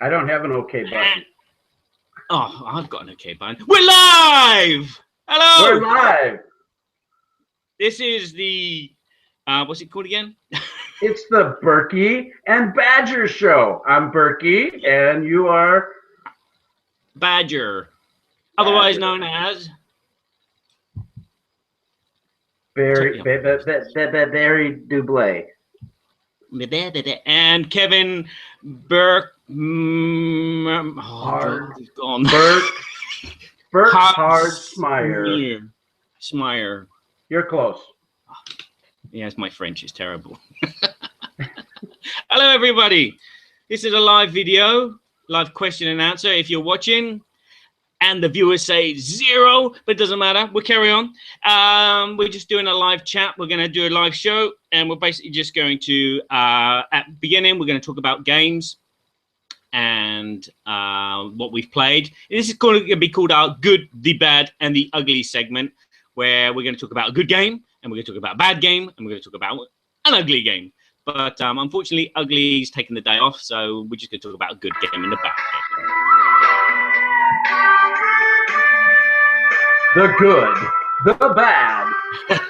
I don't have an okay button. Oh, I've got an okay button. We're live! Hello! We're live! This is the, what's it called again? It's the Burky and Badger Show. I'm Burky, and you are? Badger. Otherwise known as? Barry Dublé. And Kevin Burkhardsmeier. Smeier. You're close. Yes, my French is terrible. Hello, everybody. This is a live video, live question and answer. If you're watching and the viewers say 0, but it doesn't matter, we'll carry on. We're just doing a live chat. We're going to do a live show, and we're basically just going to, at the beginning, we're going to talk about games and what we've played. This is going to be called our good, the bad, and the ugly segment, where we're going to talk about a good game, and we're going to talk about a bad game, and we're going to talk about an ugly game. But unfortunately, ugly's taking the day off, so we're just going to talk about a good game and a bad game. The good, the bad,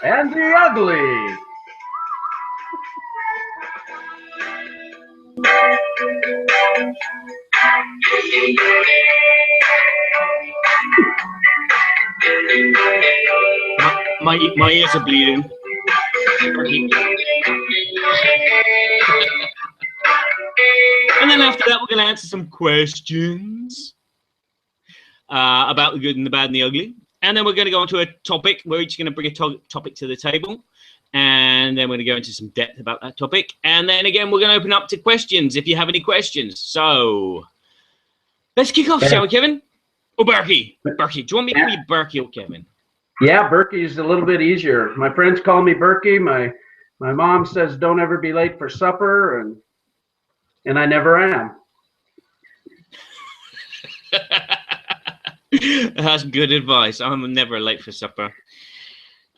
and the ugly. My ears are bleeding. And then after that, we're going to answer some questions about the good and the bad and the ugly. And then we're going to go on to a topic. We're each going to bring a topic to the table. And then we're going to go into some depth about that topic. And then again, we're going to open up to questions if you have any questions. So let's kick off, shall we, Kevin? Oh, Burky. Burky. Do you want me to call you Burky or Kevin? Yeah, Burky's a little bit easier. My friends call me Burky. My mom says don't ever be late for supper, and I never am. That's good advice. I'm never late for supper.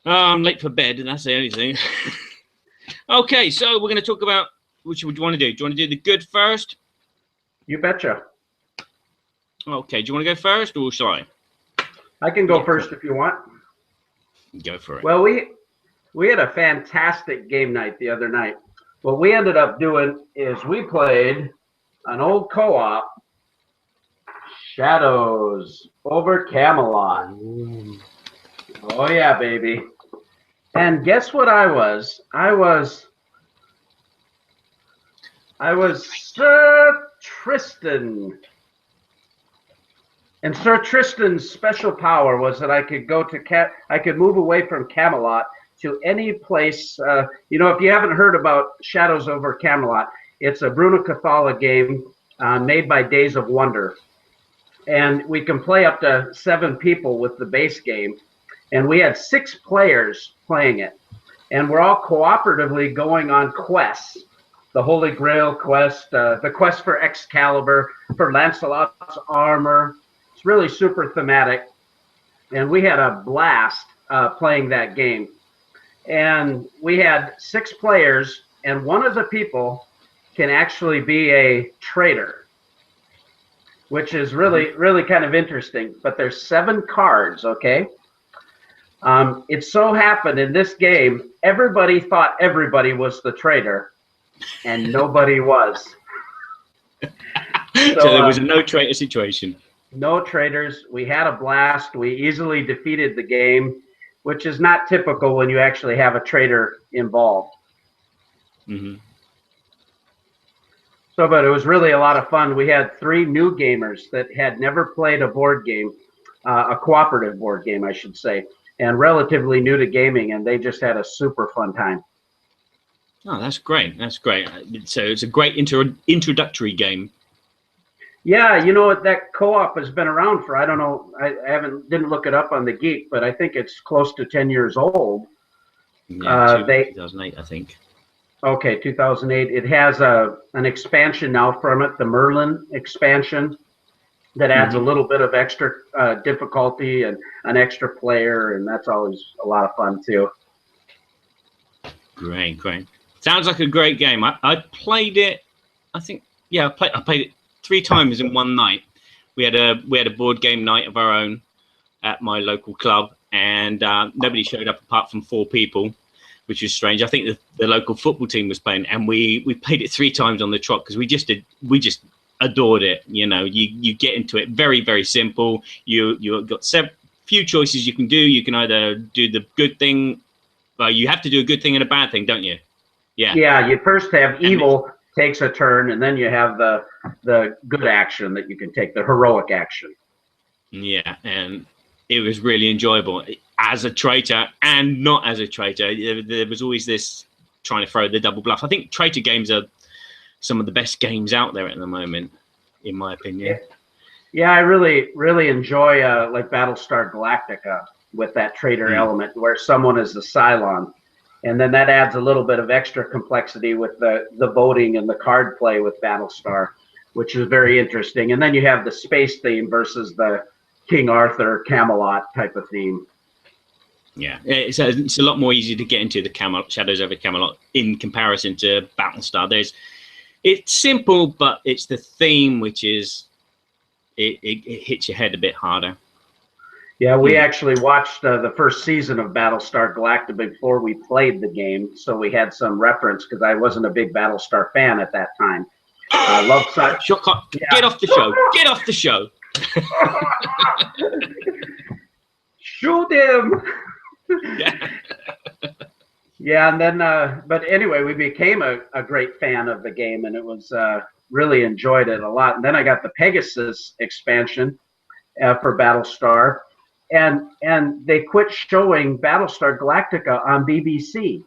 I'm late for bed, and that's the only thing. Okay, so we're going to talk about, which would you want to do? Do you want to do the good first? You betcha. Okay, do you want to go first, or shall I? I can go first if you want. Go for it. Well, we had a fantastic game night the other night. What we ended up doing is we played an old co-op, Shadows over Camelot. Ooh. Oh yeah, baby. And guess what I was? I was Sir Tristan. And Sir Tristan's special power was that I could go to I could move away from Camelot to any place. You know, if you haven't heard about Shadows over Camelot, it's a Bruno Cathala game made by Days of Wonder. And we can play up to 7 people with the base game. And we had 6 players playing it. And we're all cooperatively going on quests. The Holy Grail quest, the quest for Excalibur, for Lancelot's armor. It's really super thematic. And we had a blast playing that game. And we had 6 players, and one of the people can actually be a traitor, which is really, really kind of interesting. But there's 7 cards, okay? It so happened in this game, everybody thought everybody was the traitor, and nobody was. So there was a no traitor situation. No traitors. We had a blast. We easily defeated the game, which is not typical when you actually have a traitor involved. Mm-hmm. So, but it was really a lot of fun. We had 3 new gamers that had never played a board game, a cooperative board game, I should say, and relatively new to gaming, and they just had a super fun time. Oh, that's great. That's great. So it's a great introductory game. Yeah, you know what? That co-op has been around for, I don't know, I didn't look it up on the Geek, but I think it's close to 10 years old. Yeah, 2008, I think. Okay, 2008. It has an expansion now from it, the Merlin expansion, that adds a little bit of extra difficulty and an extra player, and that's always a lot of fun too. Great, great. Sounds like a great game. I played it. I think, yeah, I played it three times in one night. We had a board game night of our own at my local club, and nobody showed up apart from 4 people, which was strange. I think the local football team was playing, and we played it 3 times on the trot because we just adored it. You know, you get into it, very, very simple. You've got few choices you can do. You can either do the good thing. Well, you have to do a good thing and a bad thing, don't you? Yeah. Yeah, you first have evil takes a turn, and then you have the good action that you can take, the heroic action. Yeah, and it was really enjoyable as a traitor and not as a traitor. There was always this trying to throw the double bluff. I think traitor games are some of the best games out there at the moment, in my opinion. Yeah, I really, really enjoy like Battlestar Galactica with that traitor element, where someone is the Cylon. And then that adds a little bit of extra complexity with the voting and the card play with Battlestar, which is very interesting. And then you have the space theme versus the King Arthur Camelot type of theme. Yeah, it's a lot more easy to get into the Shadows over Camelot in comparison to Battlestar. It's simple, but it's the theme which is it hits your head a bit harder. Yeah, we actually watched the first season of Battlestar Galactica before we played the game, so we had some reference because I wasn't a big Battlestar fan at that time. I love Get off the show! Get off the show! Shoot him! Yeah. Yeah, and then, but anyway, we became a great fan of the game, and it was really enjoyed it a lot. And then I got the Pegasus expansion for Battlestar. And they quit showing Battlestar Galactica on BBC.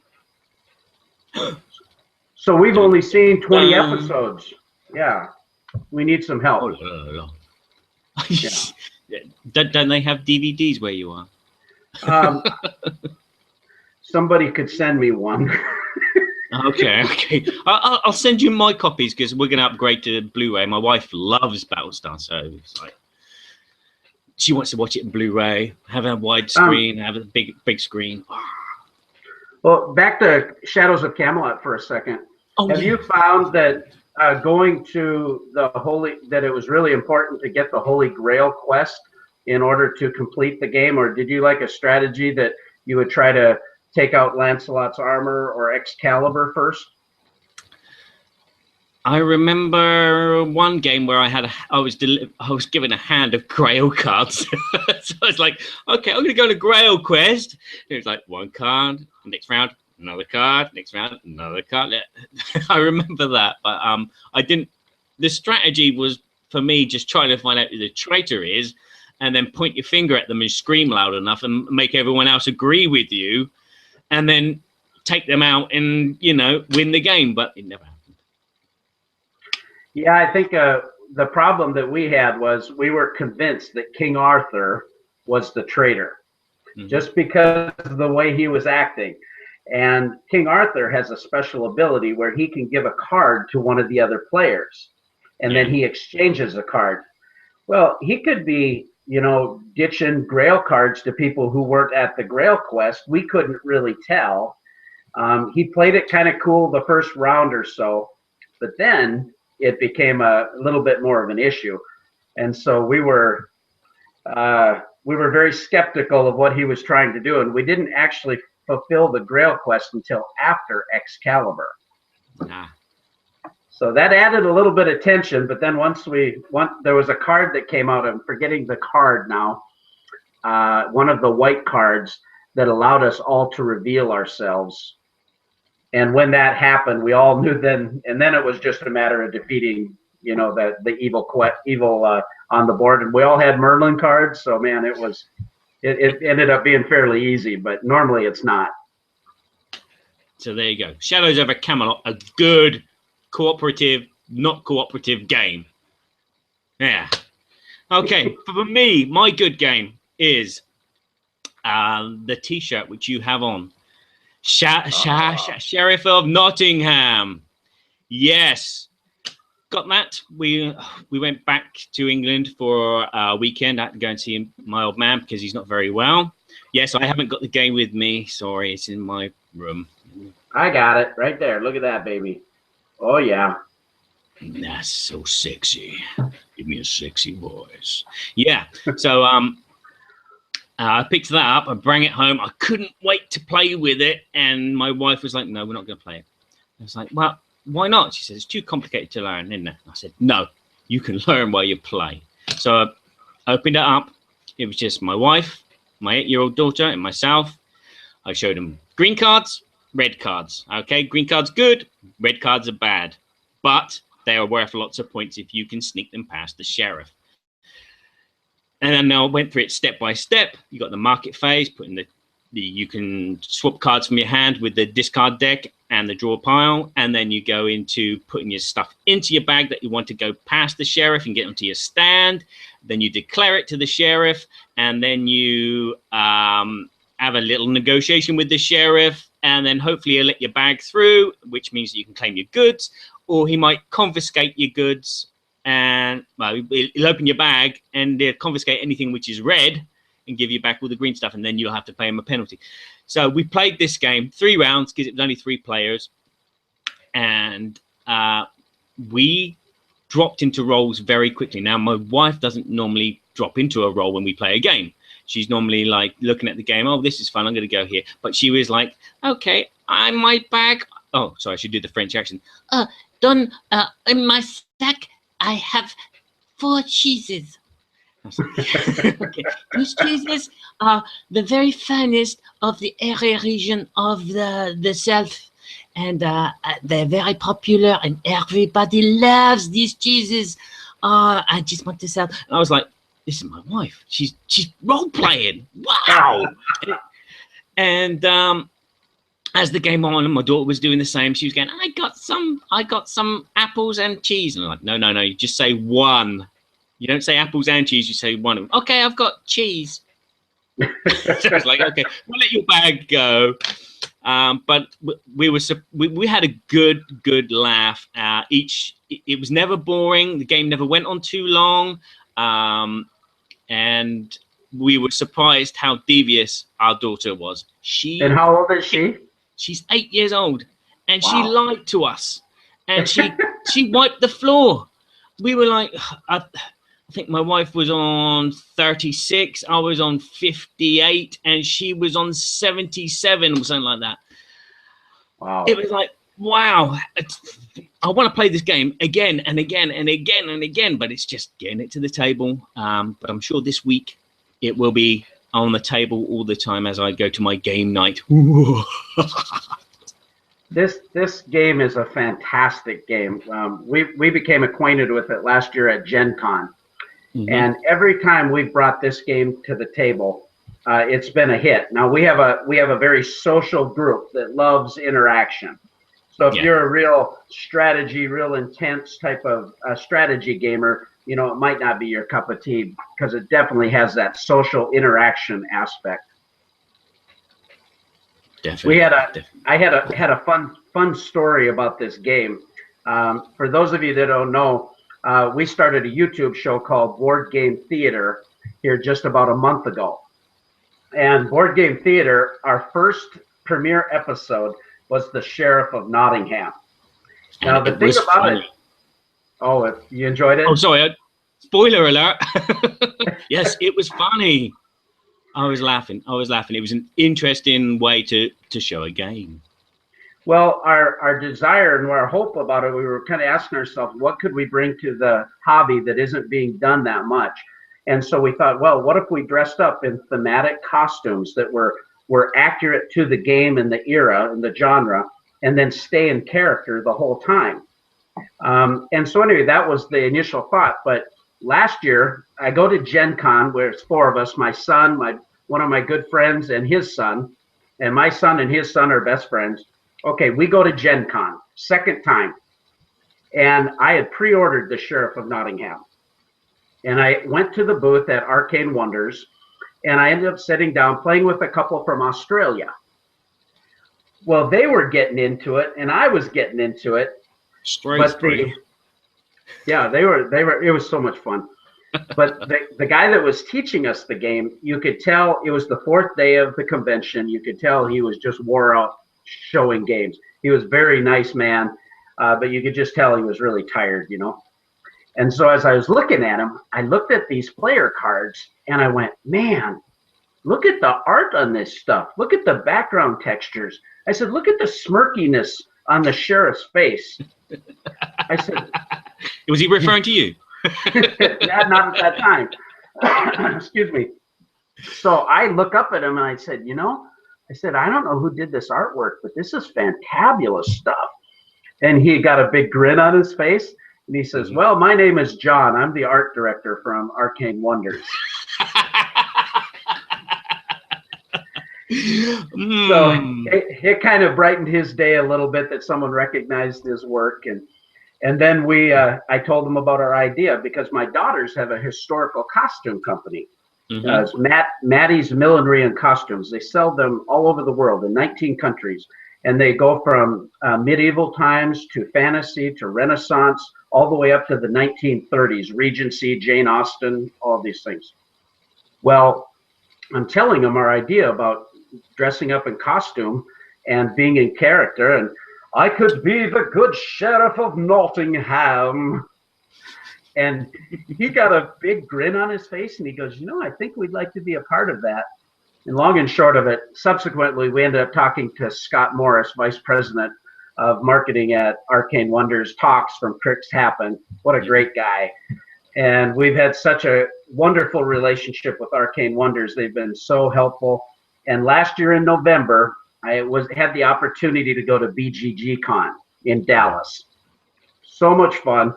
So we've only seen 20 episodes. Yeah. We need some help. Yeah. Don't they have DVDs where you are? Somebody could send me one. Okay. I'll send you my copies because we're going to upgrade to Blu-ray. My wife loves Battlestar, so it's like she wants to watch it in Blu-ray, have a wide screen, have a big screen. Well, back to Shadows of Camelot for a second. Have you found that going to that it was really important to get the Holy Grail quest in order to complete the game, or did you like a strategy that you would try to take out Lancelot's armor or Excalibur first? I remember one game where I was given a hand of Grail cards. So I was like, okay, I'm going to go on a Grail quest. It was like one card, next round, another card, next round, another card. I remember that, but I didn't. The strategy was for me just trying to find out who the traitor is, and then point your finger at them and scream loud enough and make everyone else agree with you, and then take them out and win the game. But it never happened. Yeah, I think the problem that we had was we were convinced that King Arthur was the traitor, just because of the way he was acting. And King Arthur has a special ability where he can give a card to one of the other players, and then he exchanges a card. Well, he could be, ditching Grail cards to people who weren't at the Grail quest. We couldn't really tell. He played it kind of cool the first round or so, but then it became a little bit more of an issue. And so we were very skeptical of what he was trying to do, and we didn't actually fulfill the Grail quest until after Excalibur. So that added a little bit of tension, but then there was a card that came out, I'm forgetting the card now, one of the white cards that allowed us all to reveal ourselves. And when that happened, we all knew then, and then it was just a matter of defeating, the evil on the board. And we all had Merlin cards, so man, it ended up being fairly easy, but normally it's not. So there you go. Shadows over Camelot, a good cooperative, not cooperative game. Yeah. Okay, for me, my good game is the T-shirt which you have on. Sheriff of Nottingham. Yes, got that. We went back to England for a weekend. I had to go and see my old man because he's not very well. Yes, I haven't got the game with me. Sorry, it's in my room. I got it right there. Look at that, baby. Oh yeah. That's so sexy. Give me a sexy voice. Yeah. So I picked that up. I brought it home. I couldn't wait to play with it. And my wife was like, no, we're not going to play it. I was like, well, why not? She said, it's too complicated to learn, isn't it? I said, no, you can learn while you play. So I opened it up. It was just my wife, my 8-year-old daughter, and myself. I showed them green cards, red cards. Okay, green cards good, red cards are bad. But they are worth lots of points if you can sneak them past the sheriff. And then I went through it step by step. You got the market phase, putting you can swap cards from your hand with the discard deck and the draw pile. And then you go into putting your stuff into your bag that you want to go past the sheriff and get onto your stand. Then you declare it to the sheriff. And then you have a little negotiation with the sheriff. And then hopefully he'll let your bag through, which means that you can claim your goods. Or he might confiscate your goods, and well, he'll open your bag and they'll confiscate anything which is red and give you back all the green stuff, and then you'll have to pay him a penalty. So we played this game 3 rounds because it was only 3 players, and we dropped into roles very quickly. Now, my wife doesn't normally drop into a role when we play a game. She's normally like looking at the game, oh, this is fun, I'm going to go here. But she was like, okay, I might bag. Oh, sorry, I should do the French accent. Don, in my sack, I have 4 cheeses. Okay. These cheeses are the very finest of the area region of the south. And they're very popular, and everybody loves these cheeses. I just want to sell. And I was like, this is my wife. She's role-playing. Wow. And as the game on, and my daughter was doing the same, she was going, I got some apples and cheese. And I'm like, no, you just say 1. You don't say apples and cheese, you say 1. Okay, I've got cheese. So I was like, okay, we'll let your bag go. But we had a good laugh. It was never boring. The game never went on too long. And we were surprised how devious our daughter was. And how old is she? She's 8 years old, and Wow. she lied to us, and she wiped the floor. We were like, I think my wife was on 36, I was on 58, and she was on 77 or something like that. Wow. It was like, wow, I want to play this game again and again and again and again, but it's just getting it to the table. But I'm sure this week it will be on the table all the time as I go to my game night. This game is a fantastic game. We became acquainted with it last year at Gen Con. Mm-hmm. And every time we've brought this game to the table, it's been a hit. Now we have a very social group that loves interaction. So if you're a real strategy, real intense type of strategy gamer, you know, it might not be your cup of tea because it definitely has that social interaction aspect. Definitely. I had a fun story about this game. For those of you that don't know, we started a YouTube show called Board Game Theater here just about a month ago. And Board Game Theater, our first premiere episode was the Sheriff of Nottingham. Now the thing about it. Oh, you enjoyed it? Oh, sorry. Spoiler alert. Yes, it was funny. I was laughing. It was an interesting way to show a game. Well, our desire and our hope about it, we were kind of asking ourselves, what could we bring to the hobby that isn't being done that much? And so we thought, well, what if we dressed up in thematic costumes that were accurate to the game and the era and the genre, and then stay in character the whole time? And so anyway, that was the initial thought. But last year, I go to Gen Con, where it's 4 of us, my son, one of my good friends, and his son. And my son and his son are best friends. Okay, we go to Gen Con, second time. And I had pre-ordered the Sheriff of Nottingham. And I went to the booth at Arcane Wonders, and I ended up sitting down playing with a couple from Australia. Well, they were getting into it, and I was getting into it. Yeah, they were. It was so much fun. But the guy that was teaching us the game, you could tell it was the 4th day of the convention. You could tell he was just wore out showing games. He was a very nice man. but you could just tell he was really tired, you know. And so as I was looking at him, I looked at these player cards and I went, man, look at the art on this stuff. Look at the background textures. I said, look at the smirkiness on the sheriff's face. I said, was he referring to you? not at that time. Excuse me. So I look up at him and I said, you know, I said, I don't know who did this artwork, but this is fantabulous stuff. And he got a big grin on his face. And he says, well, my name is John. I'm the art director from Arcane Wonders. So it kind of brightened his day a little bit that someone recognized his work. And then I told him about our idea because my daughters have a historical costume company. It's Maddie's Millinery and Costumes. They sell them all over the world in 19 countries. And they go from medieval times to fantasy to Renaissance, all the way up to the 1930s, Regency, Jane Austen, all these things. Well, I'm telling them our idea about dressing up in costume and being in character, and I could be the good sheriff of Nottingham. And he got a big grin on his face, and he goes, you know, I think we'd like to be a part of that. And long and short of it, subsequently, we ended up talking to Scott Morris, Vice President of Marketing at Arcane Wonders, talks from Cricks Happen. What a great guy. And we've had such a wonderful relationship with Arcane Wonders. They've been so helpful. And last year in November, I had the opportunity to go to BGG Con in Dallas. So much fun.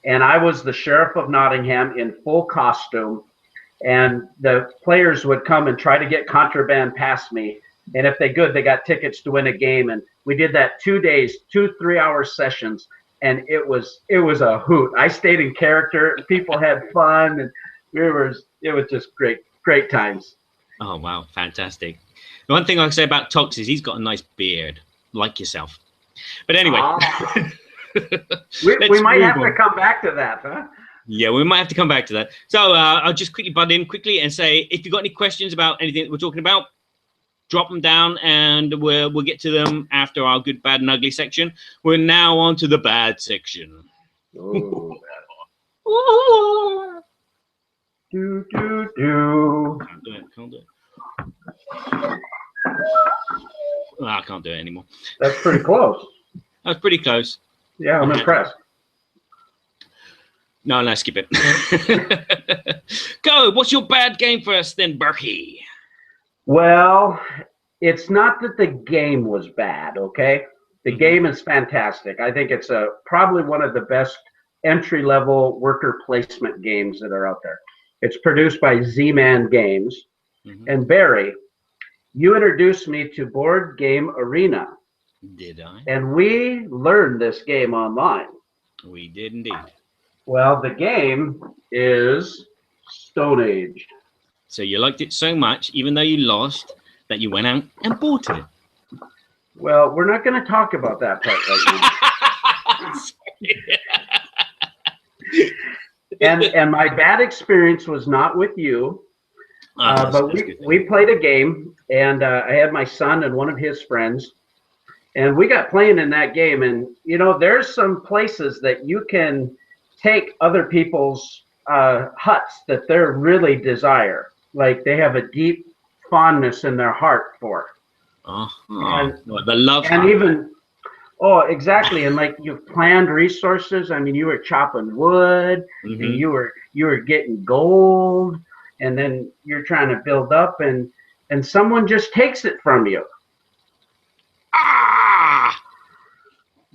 And I was the Sheriff of Nottingham in full costume. And the players would come and try to get contraband past me. And if they could, they got tickets to win a game. And we did that 2 days, 2 3-hour sessions. And it was a hoot. I stayed in character. People had fun. And it was just great times. Oh, wow. Fantastic. The one thing I can say about Tox is he's got a nice beard, like yourself. But anyway. We might have to come back to that, huh? Yeah, we might have to come back to that. So I'll just quickly butt in quickly and say, if you've got any questions about anything that we're talking about, drop them down and we'll get to them after our good, bad, and ugly section. We're now on to the bad section. Oh, Can't do it. Oh, I can't do it anymore. That's pretty close. That was pretty close. Yeah, I'm impressed. No, skip it. Go. What's your bad game for us then, Burky? Well, it's not that the game was bad, okay? The game is fantastic. I think it's probably one of the best entry-level worker placement games that are out there. It's produced by Z-Man Games. And Barry, you introduced me to Board Game Arena. Did I? And we learned this game online. We did indeed. Well, the game is Stone Age. So you liked it so much, even though you lost, that you went out and bought it. Well, we're not going to talk about that part right now. And my bad experience was not with you, but we played a game, and I had my son and one of his friends, and we got playing in that game. And, you know, there's some places that you can take other people's huts that they really desire. Like they have a deep fondness in their heart for. The love. And even, exactly. And like you've planned resources. I mean, you were chopping wood, and you were getting gold, and then you're trying to build up, and someone just takes it from you.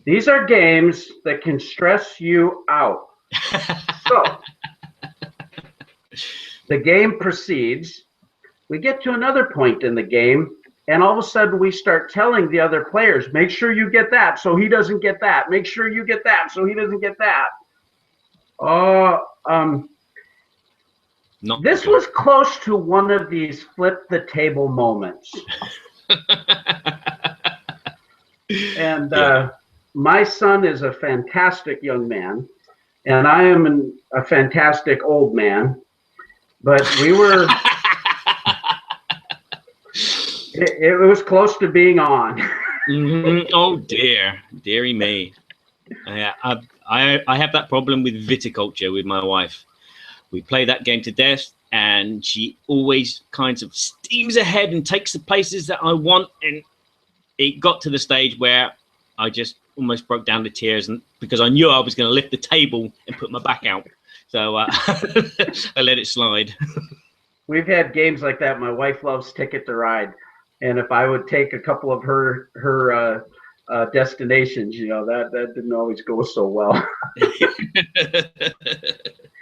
These are games that can stress you out. So the game proceeds. We get to another point in the game, and all of a sudden we start telling the other players, make sure you get that so he doesn't get that. Make sure you get that so he doesn't get that. This was close to one of these flip the table moments. And my son is a fantastic young man, and I am a fantastic old man. But we were, it was close to being on. Oh dear, dearie me. Yeah, I have that problem with viticulture with my wife. We play that game to death, and she always kind of steams ahead and takes the places that I want. And it got to the stage where I just almost broke down to tears, and because I knew I was going to lift the table and put my back out. So I let it slide. We've had games like that. My wife loves Ticket to Ride, and if I would take a couple of her destinations, you know, that didn't always go so well.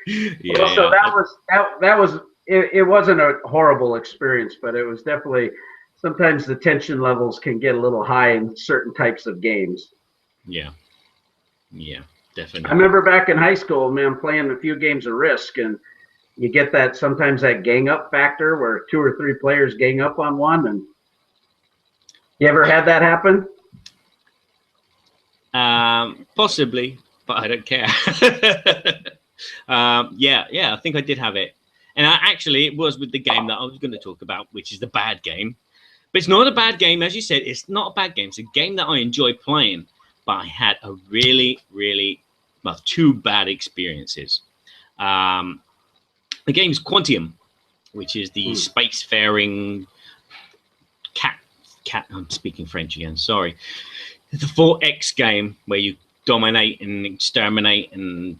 Yeah. Well, so that was it wasn't a horrible experience, but it was definitely, sometimes the tension levels can get a little high in certain types of games. Yeah, definitely. I remember back in high school, man, playing a few games of Risk, and you get that sometimes that gang up factor where 2 or 3 players gang up on one. And you ever had that happen? Possibly, but I don't care. Yeah, I think I did have it. And actually, it was with the game that I was going to talk about, which is the bad game. But it's not a bad game, as you said. It's not a bad game. It's a game that I enjoy playing. But I had a really, well, 2 bad experiences. The game's Quantium, which is the spacefaring cat. I'm speaking French again. Sorry. The 4X game where you dominate and exterminate and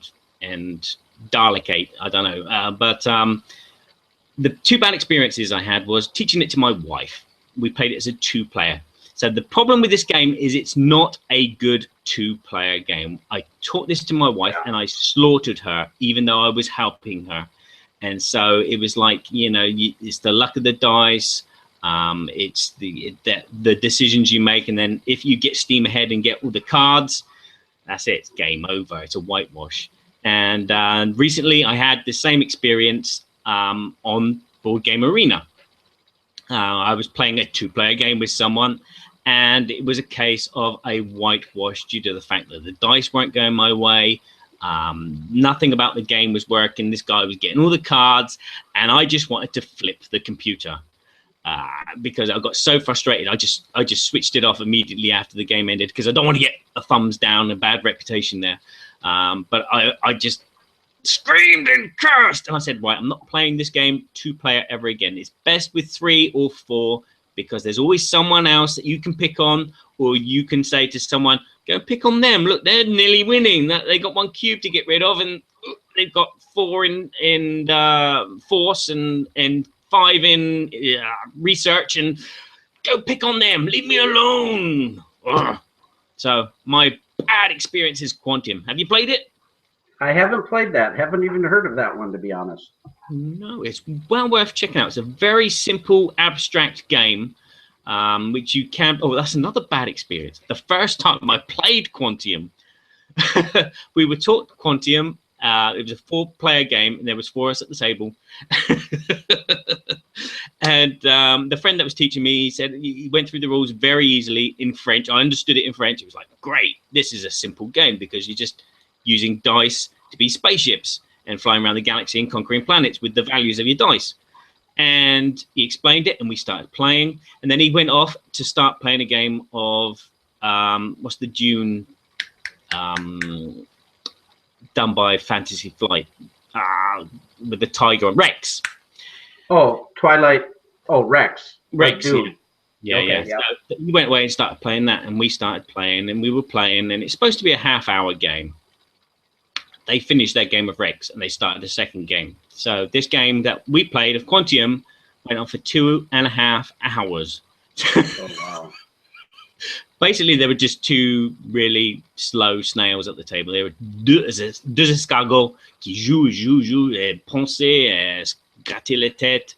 Dalekate. I don't know. But the 2 bad experiences I had was teaching it to my wife. We played it as a 2-player. So the problem with this game is it's not a good 2-player game. I taught this to my wife and I slaughtered her, even though I was helping her. And so it was like, you know, it's the luck of the dice. It's the decisions you make. And then if you get steam ahead and get all the cards, that's it. It's game over. It's a whitewash. And recently I had the same experience on Board Game Arena. I was playing a 2-player game with someone, and it was a case of a whitewash due to the fact that the dice weren't going my way. Nothing about the game was working. This guy was getting all the cards, and I just wanted to flip the computer because I got so frustrated. I just switched it off immediately after the game ended because I don't want to get a thumbs down, a bad reputation there. But I just screamed and cursed, and I said, right, I'm not playing this game 2-player ever again. It's best with 3 or 4 because there's always someone else that you can pick on, or you can say to someone, go pick on them. Look, they're nearly winning. They got 1 cube to get rid of, and they've got 4 in force and 5 in research, and go pick on them. Leave me alone. Ugh. So my bad experience is Quantium. Have you played it? I haven't played that. Haven't even heard of that one, to be honest. No, it's well worth checking out. It's a very simple, abstract game, which you can... Oh, that's another bad experience. The first time I played Quantium, we were taught Quantium. It was a 4-player game, and there was 4 of us at the table. And the friend that was teaching me, he said he went through the rules very easily in French. I understood it in French. It was like, great, this is a simple game because you're just using dice to be spaceships and flying around the galaxy and conquering planets with the values of your dice. And he explained it, and we started playing. And then he went off to start playing a game of what's the Dune done by Fantasy Flight with the tiger on Rex. Oh, Twilight. Oh, Rex. Rex. Dune. Yeah. Okay, So we went away and started playing that, and we started playing, and we were playing, and it's supposed to be a half-hour game. They finished their game of Rex, and they started a second game. So this game that we played of Quantium went on for 2.5 hours. Oh, wow. Basically, there were just 2 really slow snails at the table. There were deux escargots qui jouent, et penser, gratter la tête.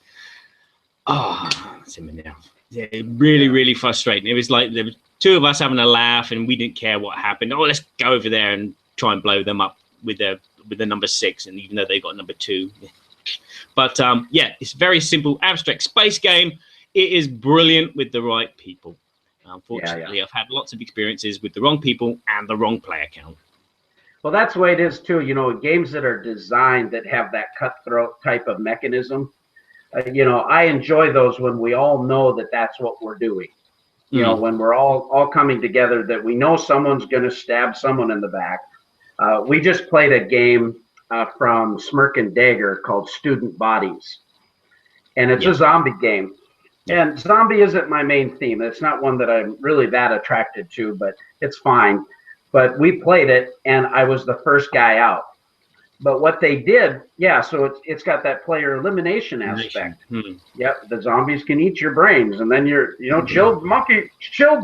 Oh, ça m'énerve. Really frustrating. It was like there were 2 of us having a laugh, and we didn't care what happened. Oh, let's go over there and try and blow them up with the number 6, and even though they got number 2. But yeah, it's a very simple abstract space game. It is brilliant with the right people. Unfortunately, I've had lots of experiences with the wrong people and the wrong player count. Well, that's the way it is too. You know, games that are designed that have that cutthroat type of mechanism. You know, I enjoy those when we all know that that's what we're doing. You know, when we're all coming together, that we know someone's going to stab someone in the back. We just played a game from Smirk and Dagger called Student Bodies, and it's a zombie game. And zombie isn't my main theme. It's not one that I'm really that attracted to, but it's fine. But we played it, and I was the first guy out. But what they did, so it's got that player elimination aspect. Yep, the zombies can eat your brains, and then you're, chilled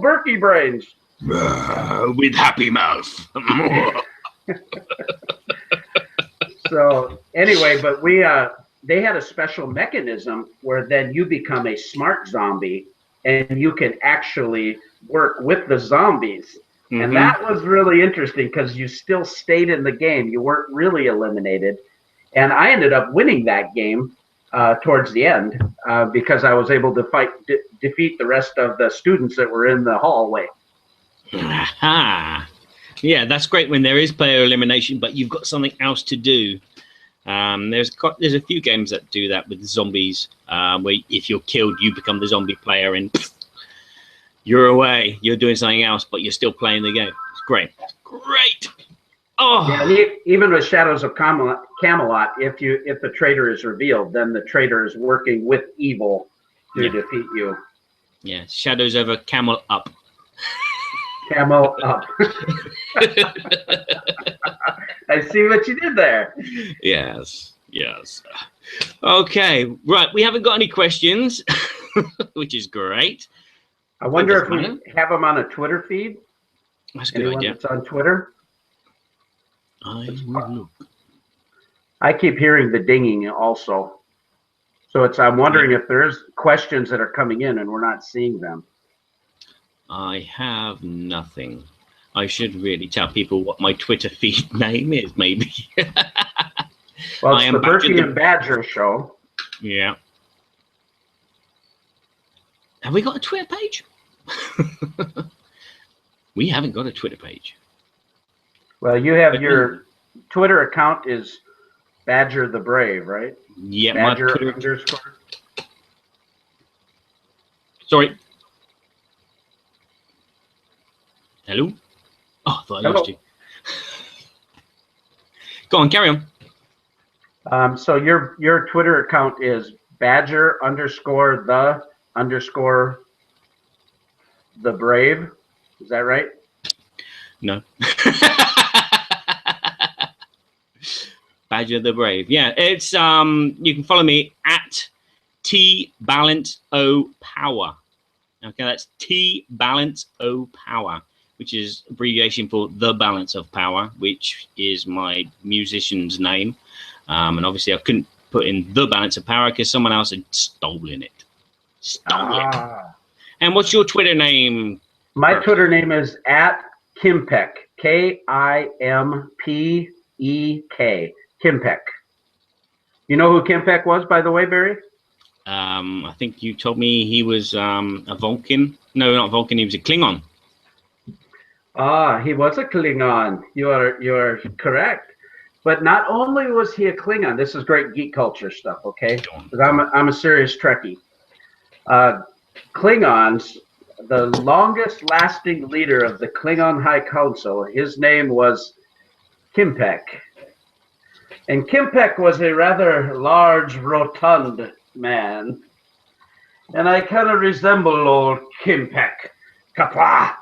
Burky brains. With happy mouth. So anyway, but they had a special mechanism where then you become a smart zombie, and you can actually work with the zombies. And that was really interesting because you still stayed in the game. You weren't really eliminated. And I ended up winning that game towards the end because I was able to defeat the rest of the students that were in the hallway. Aha. Yeah, that's great when there is player elimination, but you've got something else to do. There's a few games that do that with zombies, where if you're killed, you become the zombie player and you're away. You're doing something else, but you're still playing the game. It's great. Great. Oh. Yeah, even with Shadows of Camelot, if the traitor is revealed, then the traitor is working with evil to defeat you. Yeah, Shadows over Camel up. Camel up. I see what you did there. Yes. Okay, right. We haven't got any questions, which is great. I wonder if we have them on a Twitter feed. That's a good idea. That's on Twitter. I will look. I keep hearing the dinging also. So I'm wondering if there's questions that are coming in and we're not seeing them. I have nothing. I should really tell people what my Twitter feed name is, maybe. Well, it's the Burky and Badger show. Yeah. Have we got a Twitter page? We haven't got a Twitter page. Well, you have your Twitter account is Badger the Brave, right? Yeah, Badger my Twitter underscore. Sorry. Hello? Oh, I thought I lost you. Go on, carry on. So your Twitter account is Badger underscore the Brave. Is that right? No. Badger the Brave. Yeah, it's you can follow me at TBalanceOPower. Okay, that's TBalanceOPower, which is abbreviation for The Balance of Power, which is my musician's name. And obviously I couldn't put in The Balance of Power because someone else had stolen it. And what's your Twitter name? My Twitter name is at Kimpek, Kimpek, Kimpek. You know who Kimpek was, by the way, Barry? I think you told me he was a Vulcan. No, not Vulcan. He was a Klingon. He was a Klingon. You are correct. But not only was he a Klingon, this is great geek culture stuff, okay? Because I'm a serious Trekkie. Klingons, the longest lasting leader of the Klingon High Council, his name was Kimpek. And Kimpek was a rather large, rotund man. And I kind of resemble old Kimpek. Kapla!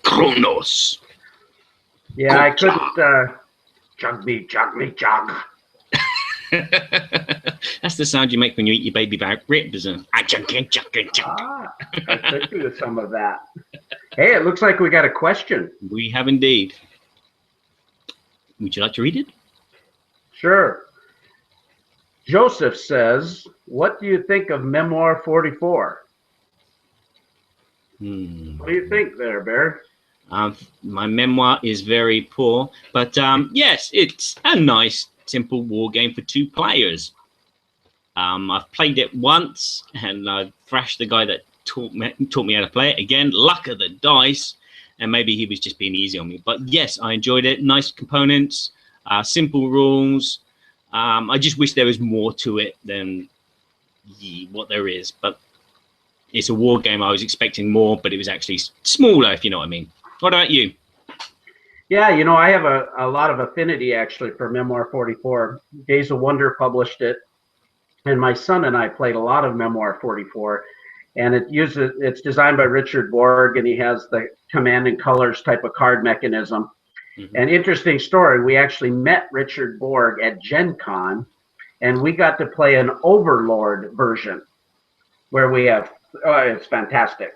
Kronos. Yeah, I couldn't jug me. That's the sound you make when you eat your baby back ribs, isn't it? I could do some of that. Hey, it looks like we got a question. We have indeed. Would you like to read it? Sure. Joseph says, what do you think of Memoir 44? What do you think there, Bear? My memoir is very poor, but yes, it's a nice, simple war game for 2 players. I've played it once, and I thrashed the guy that taught me how to play it. Again, luck of the dice, and maybe he was just being easy on me. But yes, I enjoyed it. Nice components, simple rules. I just wish there was more to it than what there is. But it's a war game. I was expecting more, but it was actually smaller, if you know what I mean. What about you? Yeah, you know, I have a lot of affinity actually for Memoir 44. Days of Wonder published it, and my son and I played a lot of Memoir 44. And it's designed by Richard Borg, and he has the command and colors type of card mechanism. Mm-hmm. An interesting story, we actually met Richard Borg at Gen Con, and we got to play an Overlord version where we have, it's fantastic.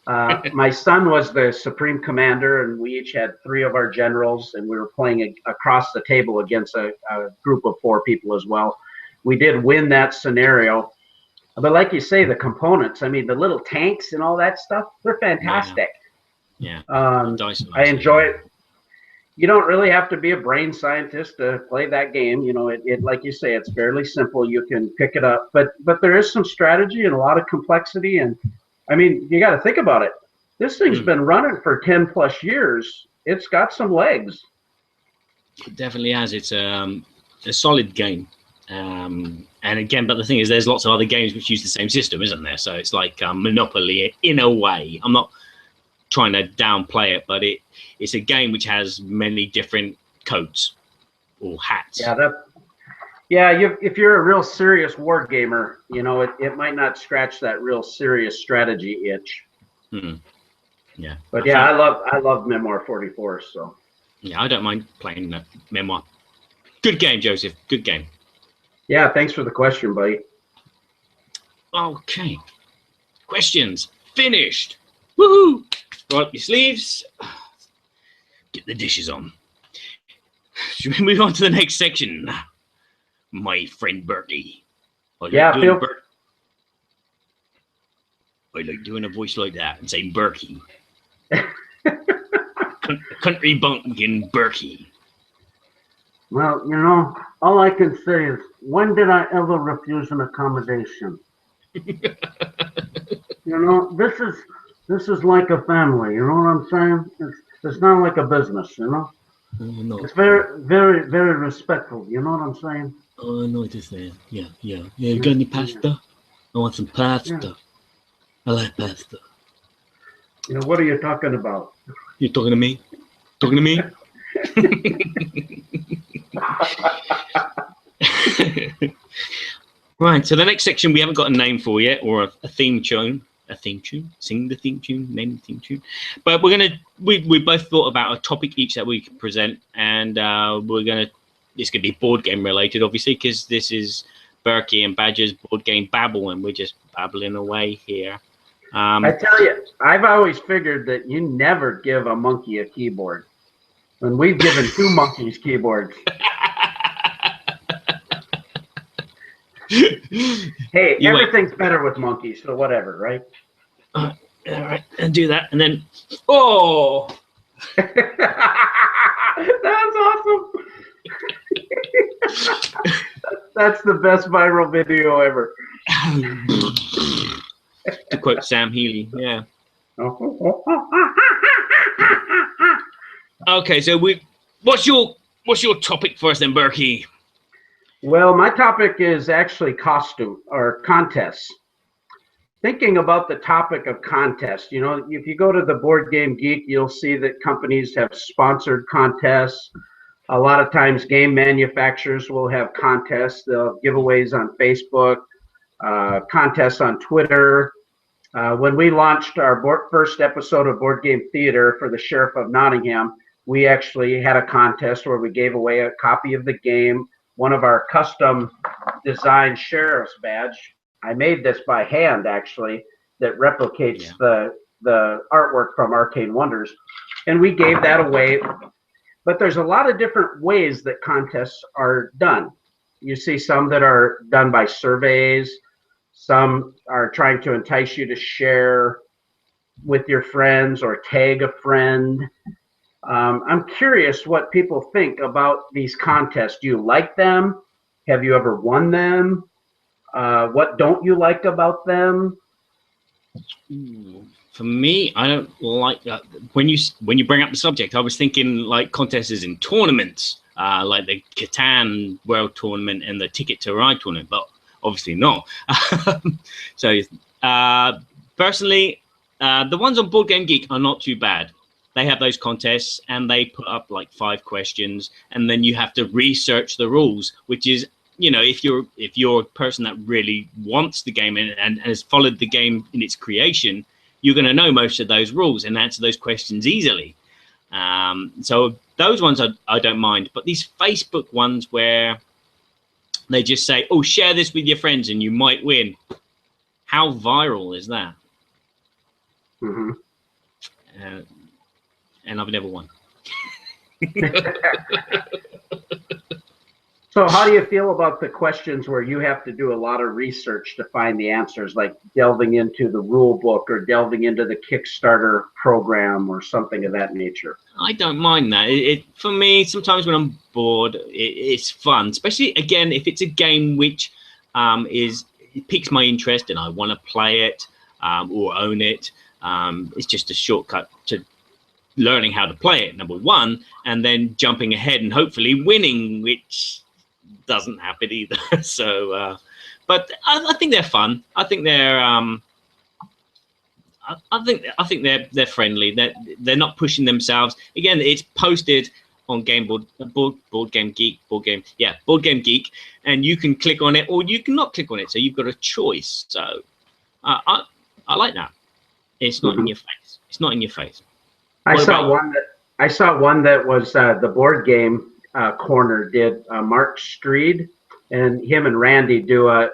My son was the Supreme Commander, and we each had 3 of our generals, and we were playing across the table against a group of 4 people as well. We did win that scenario. But like you say, the components, I mean, the little tanks and all that stuff, they're fantastic. Yeah. I enjoy it. You don't really have to be a brain scientist to play that game. You know, it like you say, it's fairly simple. You can pick it up, but there is some strategy and a lot of complexity. And I mean, you got to think about it. This thing's been running for 10 plus years. It's got some legs. It definitely has. It's a solid game. And again, but the thing is, there's lots of other games which use the same system, isn't there? So it's like Monopoly in a way. I'm not trying to downplay it, but it's a game which has many different coats or hats. Yeah, if you're a real serious war gamer, you know, it might not scratch that real serious strategy itch. Yeah. But yeah, I love Memoir 44. So yeah, I don't mind playing that Memoir. Good game, Joseph. Good game. Yeah, thanks for the question, buddy. Okay. Questions finished. Woohoo! Roll up your sleeves. Get the dishes on. Should we move on to the next section? My friend Burky. I like doing a voice like that and saying Burky. Country bumpkin Burky. Well, you know, all I can say is, when did I ever refuse an accommodation? You know, this is like a family. You know what I'm saying? It's not like a business. You know, no. It's very, very, very respectful. You know what I'm saying? Oh, I know what you're saying. Yeah. You got any pasta? I want some pasta. Yeah. I like pasta. You know, what are you talking about? You talking to me? Talking to me? Right, so the next section we haven't got a name for yet, or a theme tune. A theme tune? Sing the theme tune, name the theme tune. But we both thought about a topic each that we could present, and it's gonna be board game related, obviously, because this is Burky and Badger's board game Babble, and we're just babbling away here. I tell you, I've always figured that you never give a monkey a keyboard. And we've given 2 monkeys keyboards. Hey, everything's better with monkeys, so whatever, right? All right, and do that, and then, oh! That's awesome. That's the best viral video ever. To quote Sam Healy, yeah. Okay, so what's your topic for us then, Burky? Well, my topic is actually costume or contests. Thinking about the topic of contests, you know, if you go to the Board Game Geek, you'll see that companies have sponsored contests. A lot of times game manufacturers will have contests. They'll have giveaways on Facebook, contests on Twitter. When we launched our first episode of Board Game Theater for the Sheriff of Nottingham, we actually had a contest where we gave away a copy of the game, one of our custom designed sheriff's badge. I made this by hand, actually, that replicates the artwork from Arcane Wonders, and we gave that away. But there's a lot of different ways that contests are done. You see some that are done by surveys. Some are trying to entice you to share with your friends or tag a friend. I'm curious what people think about these contests. Do you like them? Have you ever won them? What don't you like about them? For me, I don't like that. When you bring up the subject, I was thinking like contests in tournaments, like the Catan World Tournament and the Ticket to Ride Tournament, but obviously not. So, but Personally, the ones on Board Game Geek are not too bad. They have those contests and they put up like 5 questions, and then you have to research the rules, which is, you know, if you're a person that really wants the game and has followed the game in its creation, you're going to know most of those rules and answer those questions easily. So those ones I don't mind, but these Facebook ones where they just say, oh, share this with your friends and you might win. How viral is that? Mm-hmm. And I've never won. So how do you feel about the questions where you have to do a lot of research to find the answers, like delving into the rule book or delving into the Kickstarter program or something of that nature? I don't mind that. For me, sometimes when I'm bored, it's fun, especially, again, if it's a game which it piques my interest and I want to play it or own it. It's just a shortcut to learning how to play it, number one, and then jumping ahead and hopefully winning, which doesn't happen either. So, but I think they're fun. I think they're I think they're friendly. They're not pushing themselves. Again, it's posted on Board Game Geek, Board Game Geek, and you can click on it or you can not click on it. So you've got a choice. So I like that. It's not in your face. It's not in your face. I saw one that was the Board Game Corner did Mark Streed, and him and Randy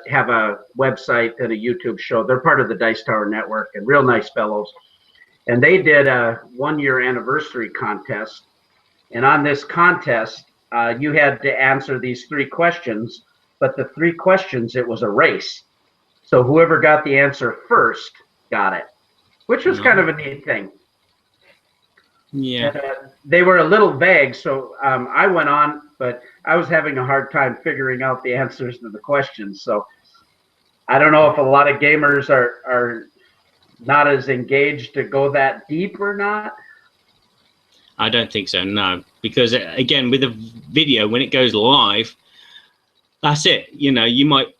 have a website and a YouTube show. They're part of the Dice Tower Network and real nice fellows. And they did a 1-year anniversary contest. And on this contest, you had to answer these 3 questions, but the 3 questions, it was a race. So whoever got the answer first got it, which was kind of a neat thing. Yeah. And, they were a little vague, so I went on, but I was having a hard time figuring out the answers to the questions. So I don't know if a lot of gamers are not as engaged to go that deep or not. I don't think so, no. Because, again, with a video, when it goes live, that's it. You know, you might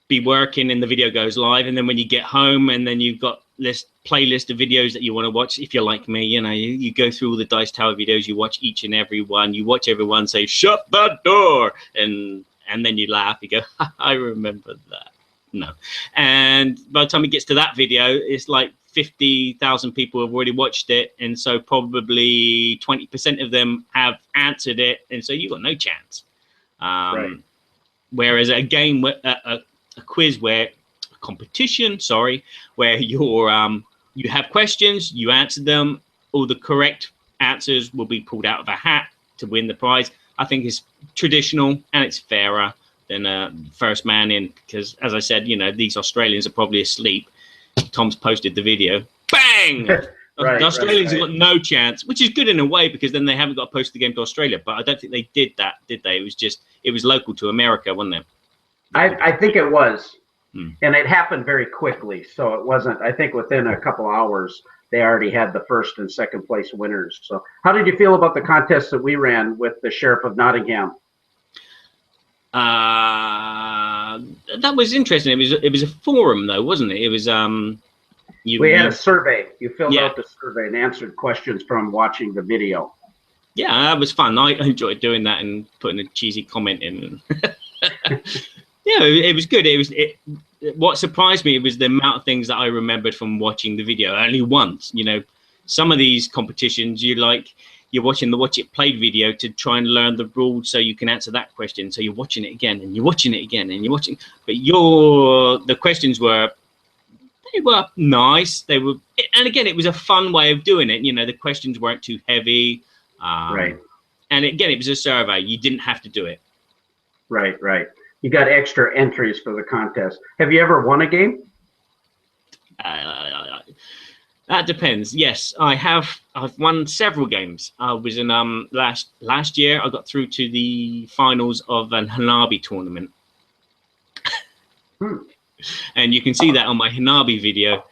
be working and the video goes live, and then when you get home and then you've got this playlist of videos that you want to watch, if you're like me, you know, you go through all the Dice Tower videos, you watch each and every one, you watch everyone say, shut that door, and then you laugh, you go, I remember that. No. And by the time it gets to that video, it's like 50,000 people have already watched it, and so probably 20% of them have answered it, and so you've got no chance. Right. Whereas a game, a quiz competition, where you have questions, you answer them, all the correct answers will be pulled out of a hat to win the prize. I think it's traditional and it's fairer than first man in, because as I said, you know, these Australians are probably asleep. Tom's posted the video, bang. Right, the Australians right. have got no chance, which is good in a way, because then they haven't got to post the game to Australia. But I don't think they did that, did they? It was local to America, wasn't it? I think it was. And it happened very quickly, so it wasn't, I think within a couple hours, they already had the first and second place winners. So how did you feel about the contest that we ran with the Sheriff of Nottingham? That was interesting. It was a forum, though, wasn't it? It was we had a survey. You filled out the survey and answered questions from watching the video. Yeah, that was fun. I enjoyed doing that and putting a cheesy comment in. Yeah, it was good. What surprised me was the amount of things that I remembered from watching the video only once. You know, some of these competitions, you're watching the Watch It Played video to try and learn the rules so you can answer that question. So you're watching it again and you're watching it again and you're watching. But the questions were nice. And again, it was a fun way of doing it. You know, the questions weren't too heavy. Right. And again, it was a survey. You didn't have to do it. Right. You got extra entries for the contest. Have you ever won a game? That depends. Yes, I have. I've won several games. I was in last year. I got through to the finals of an Hanabi tournament, and you can see that on my Hanabi video.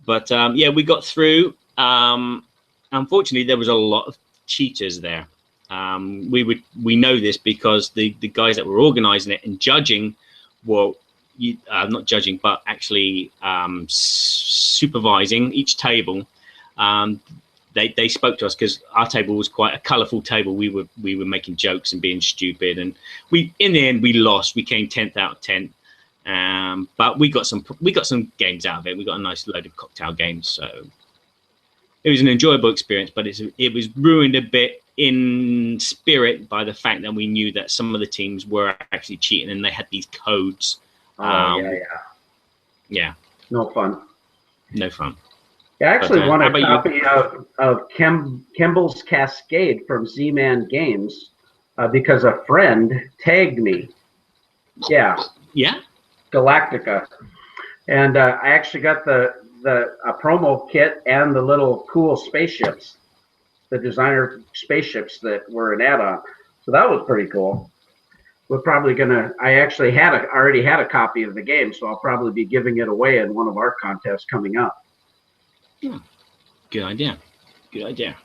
But yeah, we got through. Unfortunately, there was a lot of cheaters there. We know this because the guys that were organizing it and judging were not judging, but actually supervising each table. They spoke to us because our table was quite a colourful table. We were making jokes and being stupid, and in the end we lost. We came 10th out of 10, but we got some games out of it. We got a nice load of cocktail games, so it was an enjoyable experience. But it was ruined a bit in spirit by the fact that we knew that some of the teams were actually cheating and they had these codes. Yeah. No fun. No fun. I actually won a how about copy of Kemble's Cascade from Z-Man Games because a friend tagged me. Yeah. Yeah. Galactica, and I actually got a promo kit and the little cool spaceships, the designer spaceships that were an add-on. So that was pretty cool. We're probably gonna. I actually already had a copy of the game, so I'll probably be giving it away in one of our contests coming up. Good idea. Good idea.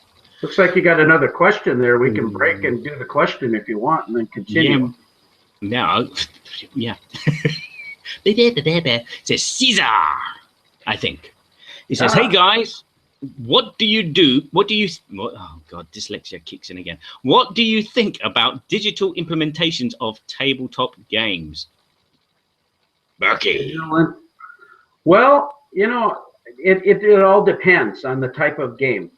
Looks like you got another question there. We can break and do the question if you want, and then continue. Yeah. Yeah. It says Caesar, I think. He says, "Hey guys, what do you do? Oh God, dyslexia kicks in again. What do you think about digital implementations of tabletop games?" Burky. Well, it all depends on the type of game.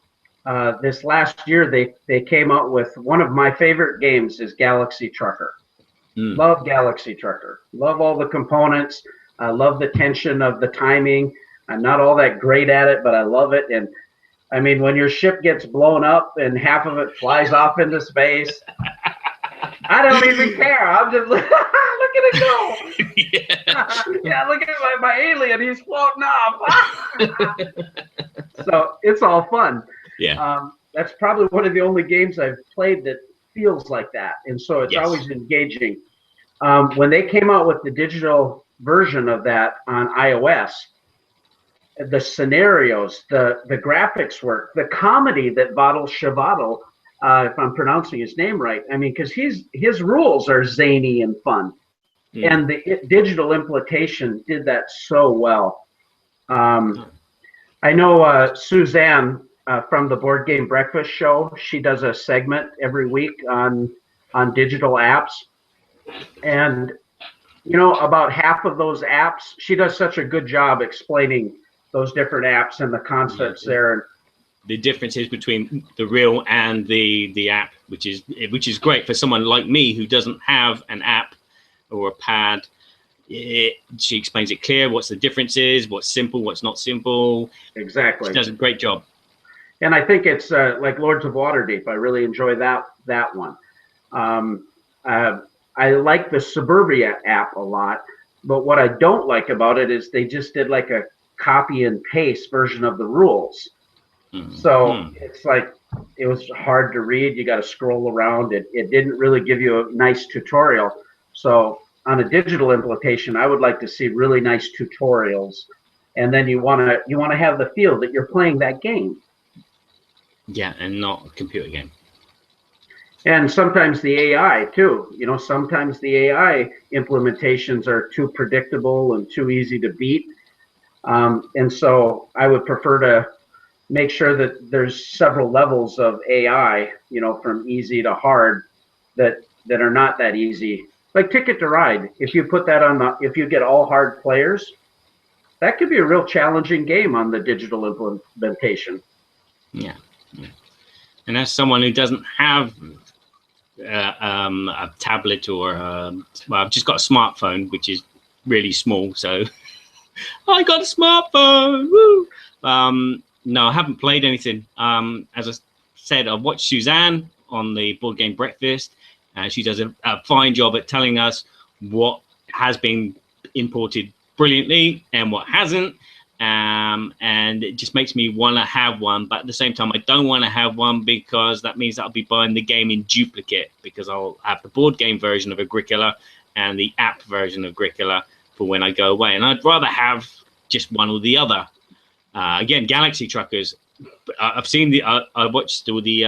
This last year, they came out with one of my favorite games is Galaxy Trucker. Love Galaxy Trucker. Love all the components. I love the tension of the timing. I'm not all that great at it, but I love it. And I mean, when your ship gets blown up and half of it flies off into space, I don't even care. I'm just look at it go. Yeah, look at my alien. He's floating off. So it's all fun. Yeah. That's probably one of the only games I've played that feels like that, and so it's always engaging. When they came out with the digital version of that on iOS, the scenarios, the graphics work, the comedy that Babble, if I'm pronouncing his name right, I mean, because his rules are zany and fun, and the digital implementation did that so well. I know Suzanne from the Board Game Breakfast Show. She does a segment every week on digital apps, and about half of those apps, she does such a good job explaining those different apps and the concepts there. The differences between the real and the app, which is great for someone like me who doesn't have an app or a pad. She explains it clear, what's the differences, what's simple, what's not simple. Exactly. She does a great job. And I think it's like Lords of Waterdeep. I really enjoy that one. I like the Suburbia app a lot, but what I don't like about it is they just did like a copy and paste version of the rules. So it's like, it was hard to read. You got to scroll around. It didn't really give you a nice tutorial. So on a digital implementation, I would like to see really nice tutorials. And then you want to have the feel that you're playing that game. Yeah, and not a computer game. And sometimes the AI too. Sometimes the AI implementations are too predictable and too easy to beat. And so I would prefer to make sure that there's several levels of AI, from easy to hard, that are not that easy. Like Ticket to Ride. If you put that if you get all hard players, that could be a real challenging game on the digital implementation. Yeah. And as someone who doesn't have a tablet or I've just got a smartphone, which is really small, so I got a smartphone. Woo! No, I haven't played anything. As I said, I've watched Suzanne on the Board Game Breakfast, and she does a fine job at telling us what has been imported brilliantly and what hasn't. And it just makes me want to have one, but at the same time I don't want to have one, because that means that I'll be buying the game in duplicate, because I'll have the board game version of Agricola and the app version of Agricola for when I go away, and I'd rather have just one or the other. Again, Galaxy Truckers, I've seen I watched all the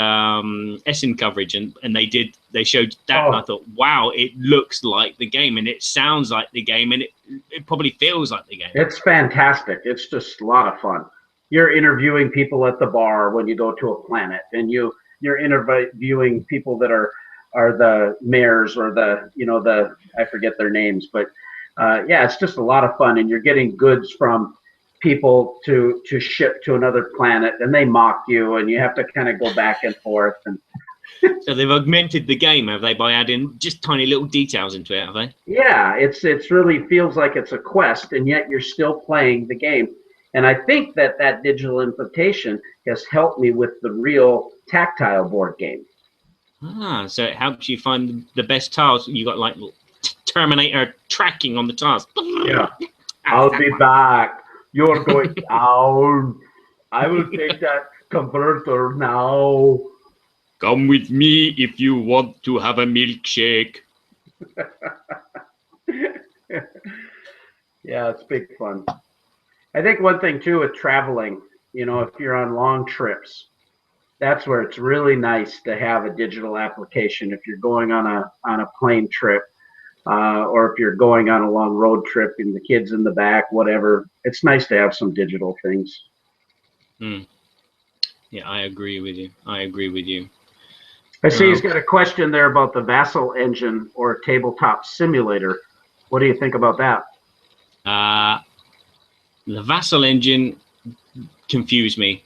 Essen coverage, and they showed that, and I thought, wow, it looks like the game, and it sounds like the game, and it probably feels like the game. It's fantastic. It's just a lot of fun. You're interviewing people at the bar when you go to a planet, and you're interviewing people that are the mayors or the I forget their names, but yeah, it's just a lot of fun, and you're getting goods from people to ship to another planet, and they mock you, and you have to kind of go back and forth. And so they've augmented the game, have they, by adding just tiny little details into it, have they? yeah, it's really feels like it's a quest, and yet you're still playing the game. And I think that digital implementation has helped me with the real tactile board game. Ah, so it helps you find the best tiles. You got like Terminator tracking on the tiles. Yeah, I'll be back. You're going down. I will take that converter now. Come with me if you want to have a milkshake. Yeah, it's big fun. I think one thing too with traveling, if you're on long trips, that's where it's really nice to have a digital application. If you're going on a plane trip, or if you're going on a long road trip and the kids in the back, whatever, it's nice to have some digital things. Yeah, I agree with you. I see he's got a question there about the Vassal engine or tabletop simulator. What do you think about that? The Vassal engine confused me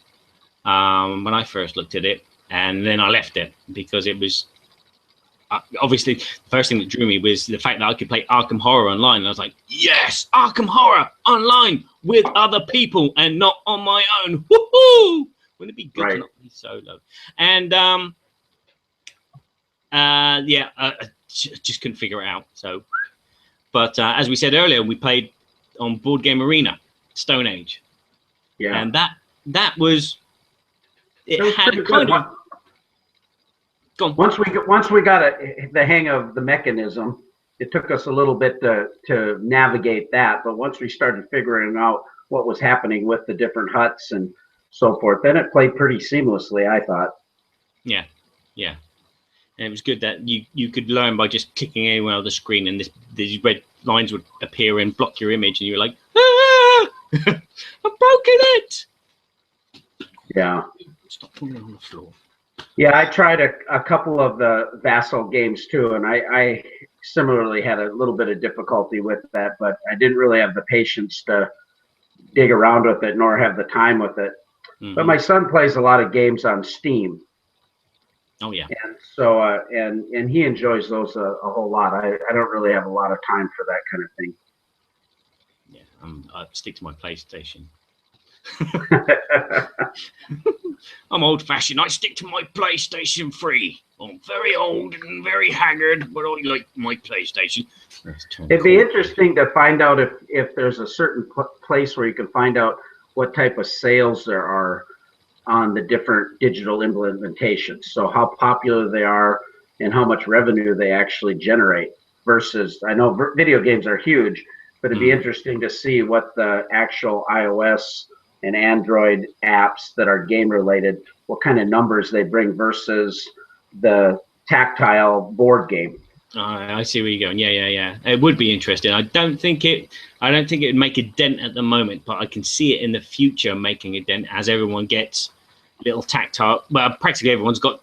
when I first looked at it, and then I left it because it was obviously the first thing that drew me was the fact that I could play Arkham Horror online, and I was like, yes, Arkham Horror online with other people and not on my own. Woohoo! Wouldn't it be good to not be solo? And yeah, I just couldn't figure it out. So, but as we said earlier, we played on Board Game Arena, Stone Age. Yeah, and that was had kind of. Once we got the hang of the mechanism, it took us a little bit to navigate that. But once we started figuring out what was happening with the different huts and so forth, then it played pretty seamlessly, I thought. Yeah, yeah. And it was good that you could learn by just clicking anywhere on the screen, and these red lines would appear and block your image, and you were like, ah! I've broken it! Yeah. Stop falling on the floor. Yeah, I tried a couple of the Vassal games too, and I similarly had a little bit of difficulty with that, but I didn't really have the patience to dig around with it, nor have the time with it. Mm-hmm. But my son plays a lot of games on Steam. Oh yeah. And so and he enjoys those a whole lot. I don't really have a lot of time for that kind of thing. Yeah, I stick to my PlayStation. I'm old-fashioned. I stick to my PlayStation 3. I'm very old and very haggard, but I like my PlayStation. It'd be interesting to find out if there's a certain place where you can find out what type of sales there are on the different digital implementations. So how popular they are and how much revenue they actually generate versus, I know video games are huge, but it'd be interesting to see what the actual iOS and Android apps that are game related, what kind of numbers they bring versus the tactile board game. I see where you're going. Yeah. It would be interesting. I don't think it would make a dent at the moment, but I can see it in the future making a dent as everyone gets little tactile. Well, practically everyone's got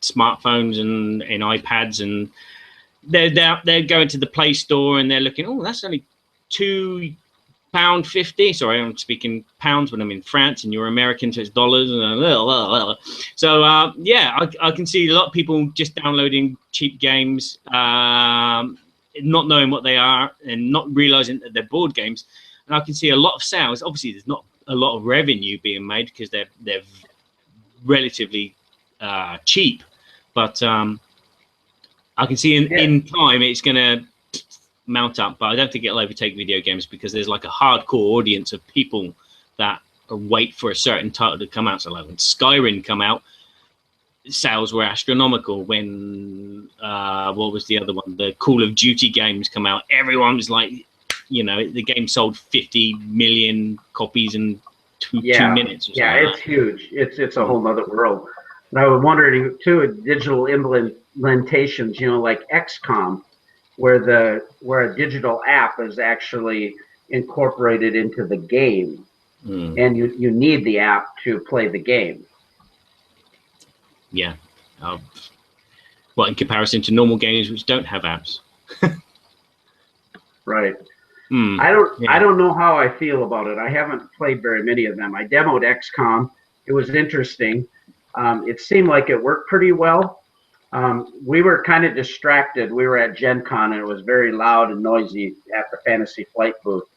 smartphones and iPads, and they're going to the Play Store and they're looking. Oh, that's only £2.50. Sorry, I'm speaking pounds when I'm in France, and you're American, so it's dollars. So yeah, I can see a lot of people just downloading cheap games, not knowing what they are and not realizing that they're board games. And I can see a lot of sales. Obviously, there's not a lot of revenue being made because they're relatively cheap, but I can see in time it's going to mount up, but I don't think it'll overtake video games because there's like a hardcore audience of people that wait for a certain title to come out. So like when Skyrim come out, sales were astronomical. When what was the other one, the Call of Duty games come out, everyone was like, the game sold 50 million copies and 2 Yeah, minutes or something. yeah, it's huge. It's a whole other world. And I was wondering too, digital implementations, you know, like XCOM, where a digital app is actually incorporated into the game, and you need the app to play the game. Yeah. Well, in comparison to normal games which don't have apps. Right. Mm. I don't know how I feel about it. I haven't played very many of them. I demoed XCOM. It was interesting. It seemed like it worked pretty well. We were kind of distracted. We were at Gen Con and it was very loud and noisy at the Fantasy Flight booth.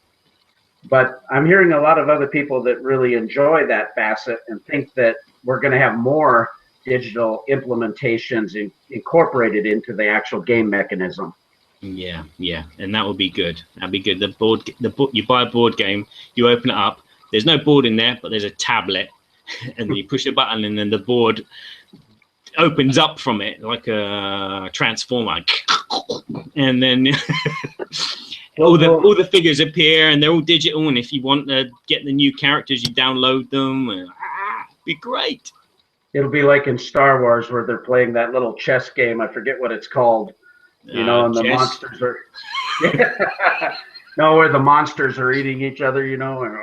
But I'm hearing a lot of other people that really enjoy that facet and think that we're going to have more digital implementations incorporated into the actual game mechanism. Yeah, yeah, and that would be good. That'd be good. You buy a board game, you open it up. There's no board in there, but there's a tablet, and then you push a button, and then the board opens up from it like a transformer, and then all the figures appear, and they're all digital. And if you want to get the new characters, you download them. And, it'd be great. It'll be like in Star Wars where they're playing that little chess game. I forget what it's called. You know, and the monsters are no, where the monsters are eating each other. You know, and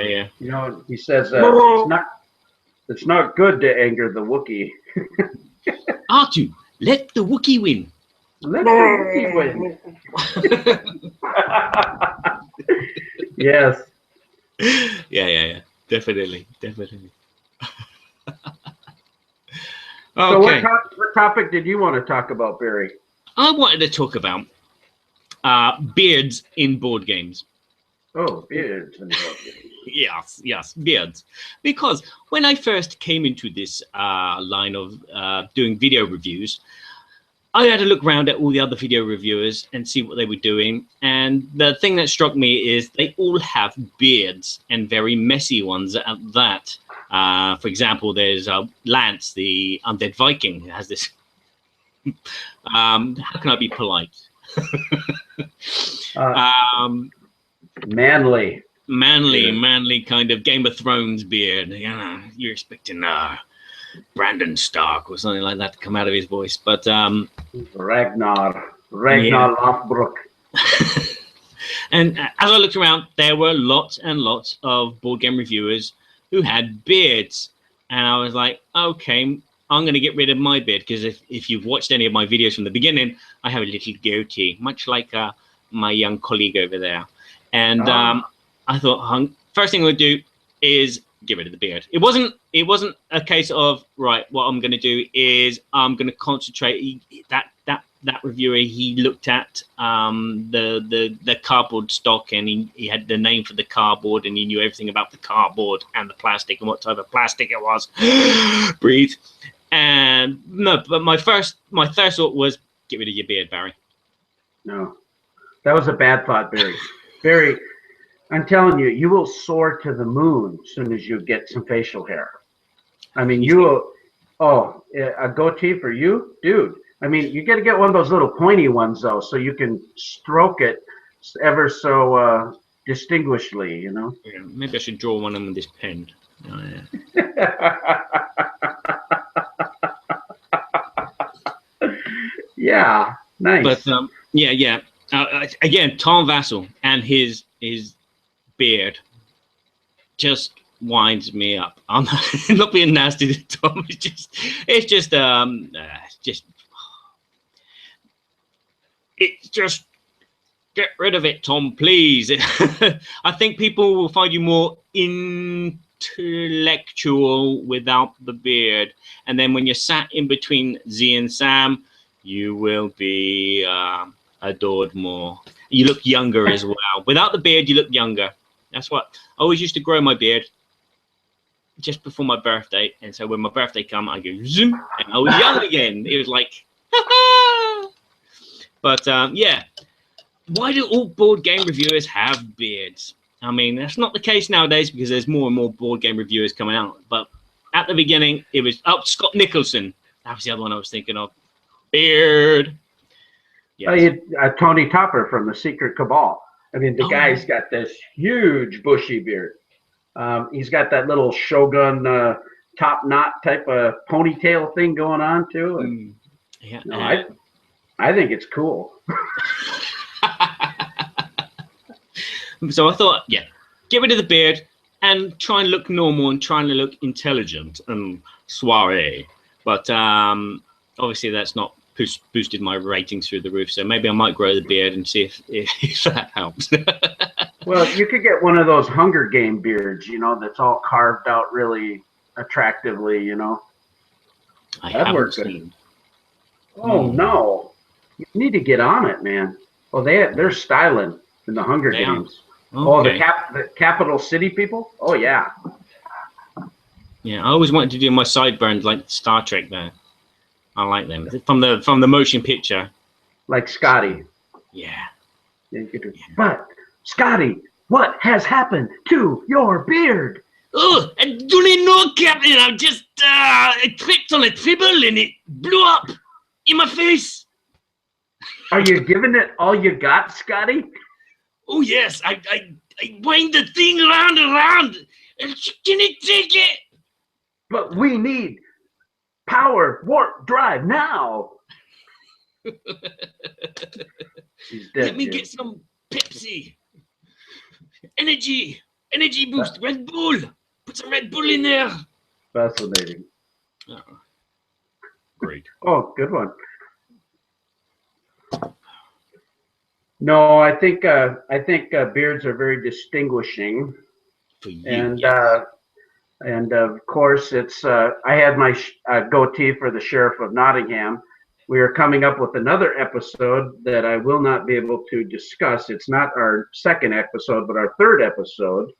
yeah. You know, he says it's not good to anger the Wookiee. R2, let the Wookiee win. Let the Wookiee win. Yes. Yeah. Definitely. So Okay. what topic did you want to talk about, Barry? I wanted to talk about beards in board games. Oh, beards in board games. Yes, beards. Because when I first came into this line of doing video reviews, I had to look around at all the other video reviewers and see what they were doing. And the thing that struck me is they all have beards, and very messy ones at that. For example, there's Lance, the undead Viking, who has this. How can I be polite? Manly kind of Game of Thrones beard. You know, you're expecting Brandon Stark or something like that to come out of his voice, but Ragnar Lothbrok. And as I looked around, there were lots and lots of board game reviewers who had beards, and I was like, okay, I'm going to get rid of my beard, because if you've watched any of my videos from the beginning, I have a little goatee, much like my young colleague over there. And I thought, first thing I'm going to do is get rid of the beard. It wasn't a case of, right, what I'm going to do is I'm going to concentrate. That reviewer, he looked at the cardboard stock, and he had the name for the cardboard, and he knew everything about the cardboard and the plastic and what type of plastic it was. Breathe. And no, but my first thought was, get rid of your beard, Barry. No, that was a bad thought, Barry. Barry, I'm telling you, you will soar to the moon as soon as you get some facial hair. I mean, you will. Oh, a goatee for you, dude. I mean, you got to get one of those little pointy ones though, so you can stroke it ever so distinguishedly. You know. Yeah, maybe I should draw one on this pen. Oh, yeah. Yeah, nice. But yeah. Again, Tom Vassell and his beard just winds me up. I'm not being nasty to Tom. It's just get rid of it, Tom, please. I think people will find you more intellectual without the beard, and then when you're sat in between Z and Sam, you will be adored more. You look younger as well. Without the beard, you look younger. That's what I always used to grow my beard just before my birthday, and so when my birthday come, I go zoom, and I was young again. It was like, but yeah. Why do all board game reviewers have beards? I mean, that's not the case nowadays because there's more and more board game reviewers coming out. But at the beginning, it was Scott Nicholson. That was the other one I was thinking of. Beard. Yes. Tony Topper from the Secret Cabal. I mean, the guy's got this huge bushy beard. He's got that little Shogun top knot type of ponytail thing going on too. And, Yeah. no, I think it's cool. So I thought, yeah, get rid of the beard and try and look normal and trying to look intelligent and soiree. But obviously that's not boosted my ratings through the roof. So maybe I might grow the beard and see if that helps. Well, you could get one of those Hunger Game beards, you know, that's all carved out really attractively, you know. I That'd haven't work good. seen. Oh no, you need to get on it, man. Oh, they're styling in the Hunger They are. Games. Oh, Okay. the capital city people. Oh yeah. Yeah, I always wanted to do my sideburns like Star Trek there. I like them from the motion picture. Like Scotty. Yeah. Yeah, you could do- But Scotty, what has happened to your beard? Oh, I don't know, Captain. I just I tripped on a tribble and it blew up in my face. Are you giving it all you got, Scotty? Oh yes, I wind the thing around and around. And can it take it? But we need power, warp, drive now. He's dead. Let me Jim. get some Pepsi. Energy boost, Red Bull. Put some Red Bull in there. Fascinating. Oh, great. Oh, good one. No, I think beards are very distinguishing, For you, and yes. of course it's. I had my goatee for the Sheriff of Nottingham. We are coming up with another episode that I will not be able to discuss. It's not our second episode, but our third episode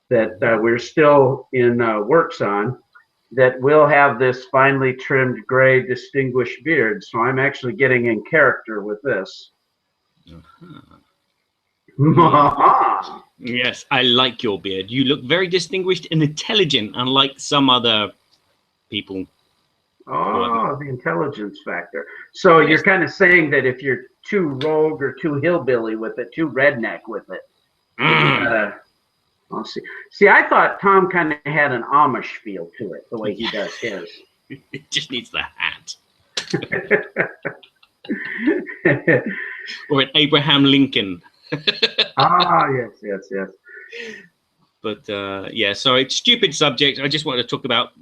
that we're still in works on. That will have this finely trimmed gray distinguished beard. So I'm actually getting in character with this. Yes, I like your beard. You look very distinguished and intelligent, unlike some other people. Oh, the intelligence factor. So Yes. you're kind of saying that if you're too rogue or too hillbilly with it, too redneck with it, you gotta. I'll see. See, I thought Tom kind of had an Amish feel to it, the way he does his. It just needs the hat. Or an Abraham Lincoln. Yes. But yeah, sorry, stupid subject. I just wanted to talk about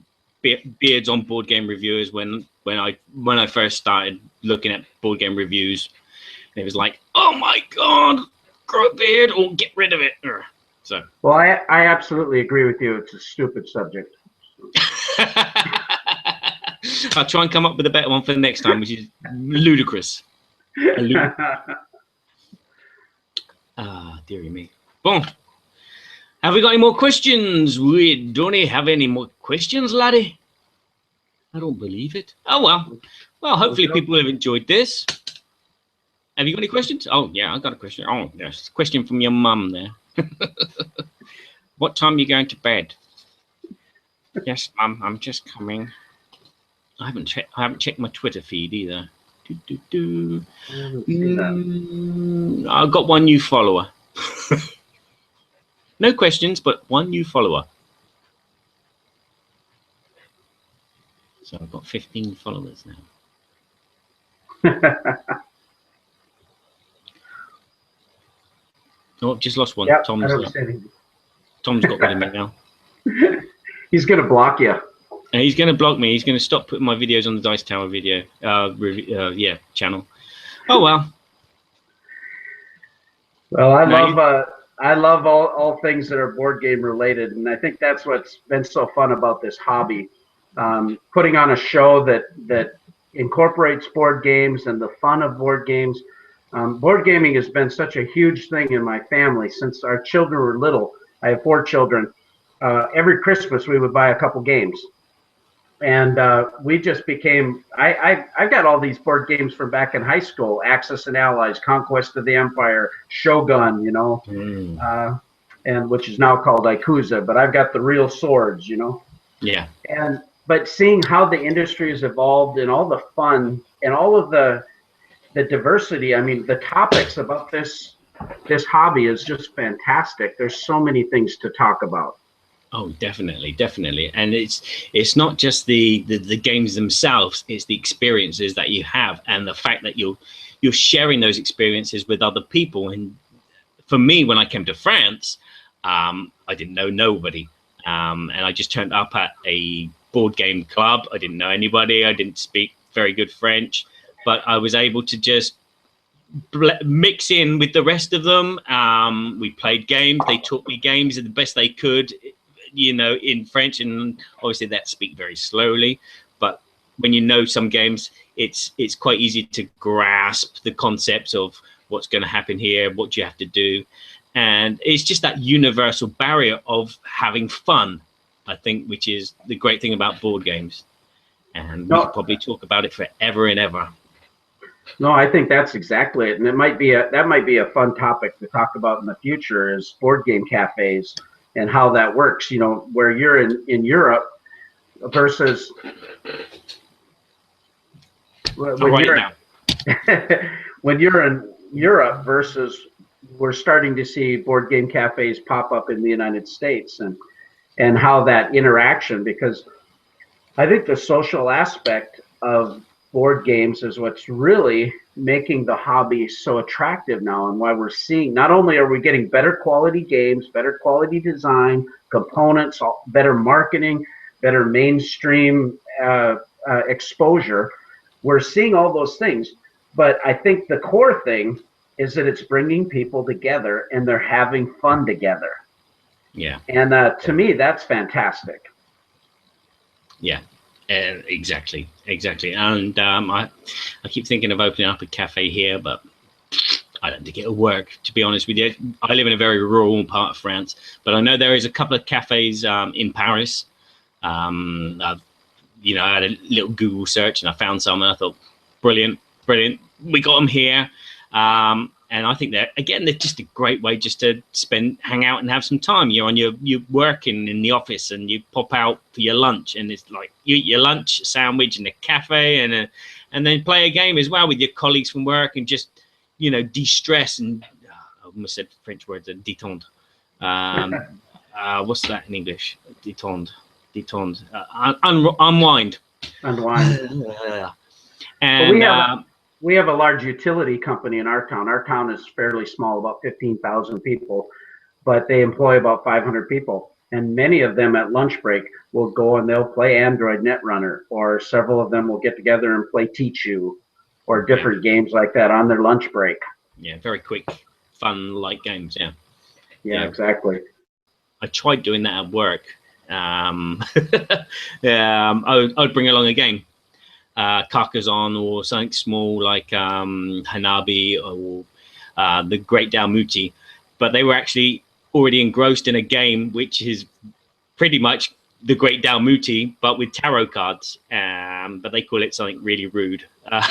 beards on board game reviewers when I first started looking at board game reviews. It was like, oh my god, grow a beard or get rid of it. So Well, I absolutely agree with you. It's a stupid subject. I'll try and come up with a better one for the next time, which is ludicrous. Ah, dearie me. Bon. Have we got any more questions? We don't have any more questions, laddie. I don't believe it. Oh, well. Well, hopefully people have enjoyed this. Have you got any questions? Oh, yeah, I got a question. Oh, yes. Question from your mum there. What time are you going to bed? Yes, Mum, I'm just coming. I haven't checked my Twitter feed either. I've got one new follower. No questions, but one new follower. So I've got 15 followers now. Oh, I've just lost one. Yep, Tom's got rid of me now. He's gonna block you. And he's going to block me. He's going to stop putting my videos on the Dice Tower video, channel. Oh well. Well, I love all things that are board game related, and I think that's what's been so fun about this hobby. Putting on a show that incorporates board games and the fun of board games. Board gaming has been such a huge thing in my family since our children were little. I have 4 children. Every Christmas we would buy a couple games. And we just became, I've got all these board games from back in high school, Axis and Allies, Conquest of the Empire, Shogun, you know, and which is now called Yakuza, but I've got the real swords, you know. Yeah. But seeing how the industry has evolved and all the fun and all of the diversity, I mean, the topics about this hobby is just fantastic. There's so many things to talk about. Oh, definitely, definitely. And it's not just the games themselves, it's the experiences that you have and the fact that you're sharing those experiences with other people. And for me, when I came to France, I didn't know nobody. And I just turned up at a board game club. I didn't know anybody. I didn't speak very good French, but I was able to just mix in with the rest of them. We played games. They taught me games the best they could, you know, in French, and obviously that speak very slowly. But when you know some games, it's quite easy to grasp the concepts of what's going to happen here, what you have to do, and it's just that universal barrier of having fun, I think, which is the great thing about board games. And we could probably talk about it forever and ever. No, I think that's exactly it, and that might be a fun topic to talk about in the future, is board game cafes and how that works. You know, where you're in Europe versus when you're in Europe versus we're starting to see board game cafes pop up in the United States, and how that interaction, because I think the social aspect of board games is what's really making the hobby so attractive now, and why we're seeing, not only are we getting better quality games, better quality design, components, better marketing, better mainstream exposure, we're seeing all those things. But I think the core thing is that it's bringing people together and they're having fun together. Yeah. And to me, that's fantastic. Yeah. Exactly. And I keep thinking of opening up a cafe here, but I don't think it'll work, to be honest with you. I live in a very rural part of France, but I know there is a couple of cafes in Paris. I had a little Google search and I found some, and I thought, brilliant. We got them here. And I think that, again, they're just a great way just to hang out and have some time. You're working in the office and you pop out for your lunch, and it's like you eat your lunch sandwich in a cafe and then play a game as well with your colleagues from work, and just, you know, de-stress and I almost said French words, détendre. What's that in English? Détendre. Unwind. And we have a large utility company in our town. Our town is fairly small, about 15,000 people, but they employ about 500 people. And many of them at lunch break will go and they'll play Android Netrunner, or several of them will get together and play Teach You, or different games like that on their lunch break. Yeah, very quick, fun, light games. Yeah, exactly. I tried doing that at work. I would bring along a game. Carcassonne, or something small like Hanabi, or the Great Dalmuti, but they were actually already engrossed in a game which is pretty much the Great Dalmuti but with tarot cards, but they call it something really rude. I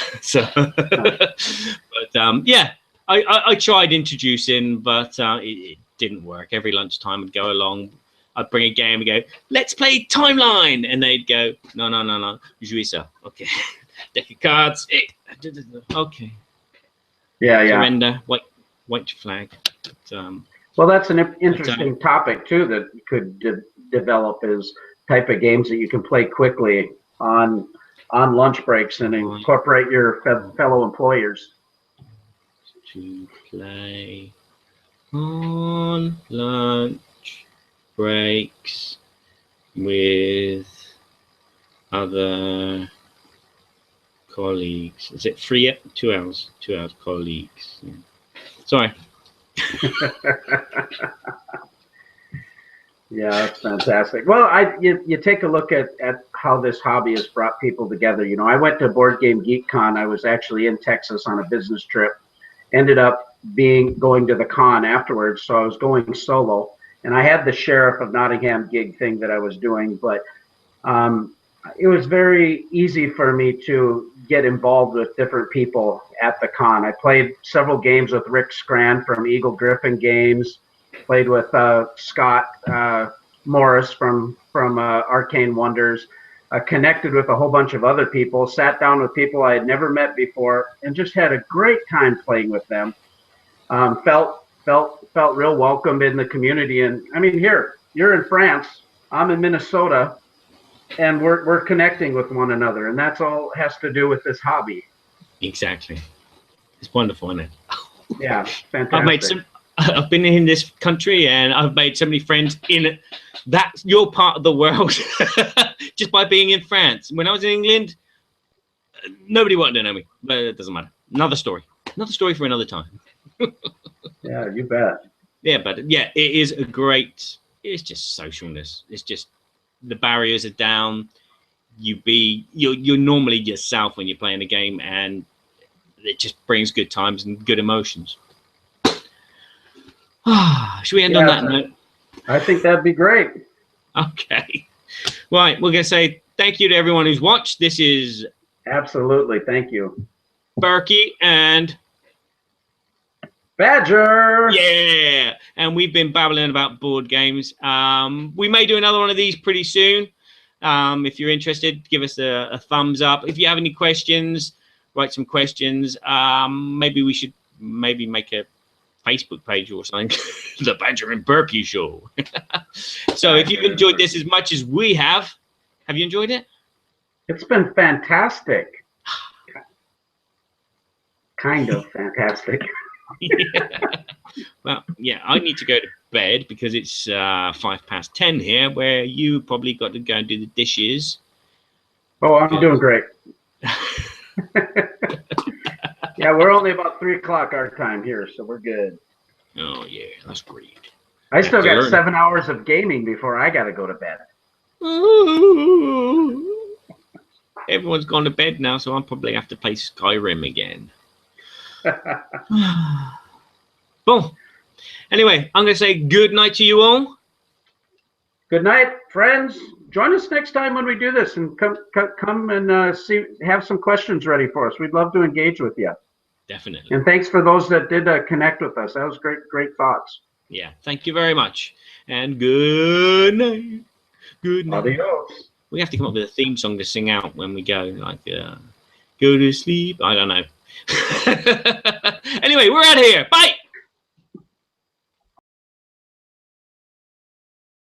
tried introducing, but it didn't work. Every lunchtime I'd go along, I'd bring a game and go, let's play Timeline. And they'd go, no, jouez ça. Okay. Deck of cards. Okay. Yeah. Surrender. White flag. Well, that's an interesting topic, too, that could develop, is type of games that you can play quickly on lunch breaks and incorporate your fellow employers. To play on lunch breaks with other colleagues. Is it 2 hours? 2 hours colleagues. Yeah. Sorry. Yeah, that's fantastic. Well, you take a look at how this hobby has brought people together. You know, I went to Board Game Geek Con. I was actually in Texas on a business trip. Ended up going to the con afterwards, so I was going solo. And I had the Sheriff of Nottingham gig thing that I was doing, but it was very easy for me to get involved with different people at the con. I played several games with Rick Scran from Eagle Griffin Games, played with Scott Morris from Arcane Wonders, connected with a whole bunch of other people, sat down with people I had never met before, and just had a great time playing with them. Felt real welcome in the community. And I mean, here, you're in France, I'm in Minnesota, and we're connecting with one another, and that's all has to do with this hobby. Exactly. It's wonderful, isn't it? Yeah, fantastic. I've been in this country, and I've made so many friends in your part of the world just by being in France. When I was in England, nobody wanted to know me, but it doesn't matter. Another story for another time. Yeah, you bet. Yeah, but yeah, it is a great. It's just socialness. It's just the barriers are down. You're normally yourself when you're playing a game, and it just brings good times and good emotions. Should we end on that note? I think that'd be great. Okay. Right, we're going to say thank you to everyone who's watched. This is Absolutely. Thank you. Burky and Badger. Yeah. And we've been babbling about board games. We may do another one of these pretty soon. If you're interested, give us a thumbs up. If you have any questions, write some questions. Maybe we should make a Facebook page or something. The Badger and Burky Show. So if you've enjoyed this as much as we have you enjoyed it? It's been fantastic. Kind of fantastic. Yeah. Well, yeah, I need to go to bed because it's 10:05 here, where you probably got to go and do the dishes. Oh, I'm doing great. Yeah, we're only about 3 o'clock our time here, so we're good. Oh yeah, that's great. I still got 7 hours of gaming before I got to go to bed. Everyone's gone to bed now, so I'll probably have to play Skyrim again. Boom. Anyway, I'm going to say good night to you all. Good night, friends. Join us next time when we do this, and come and have some questions ready for us. We'd love to engage with you. Definitely. And thanks for those that did connect with us. That was great thoughts. Yeah, thank you very much. And good night. Good night. Adios. We have to come up with a theme song to sing out when we go, like, go to sleep. I don't know. Anyway, we're out of here. Bye.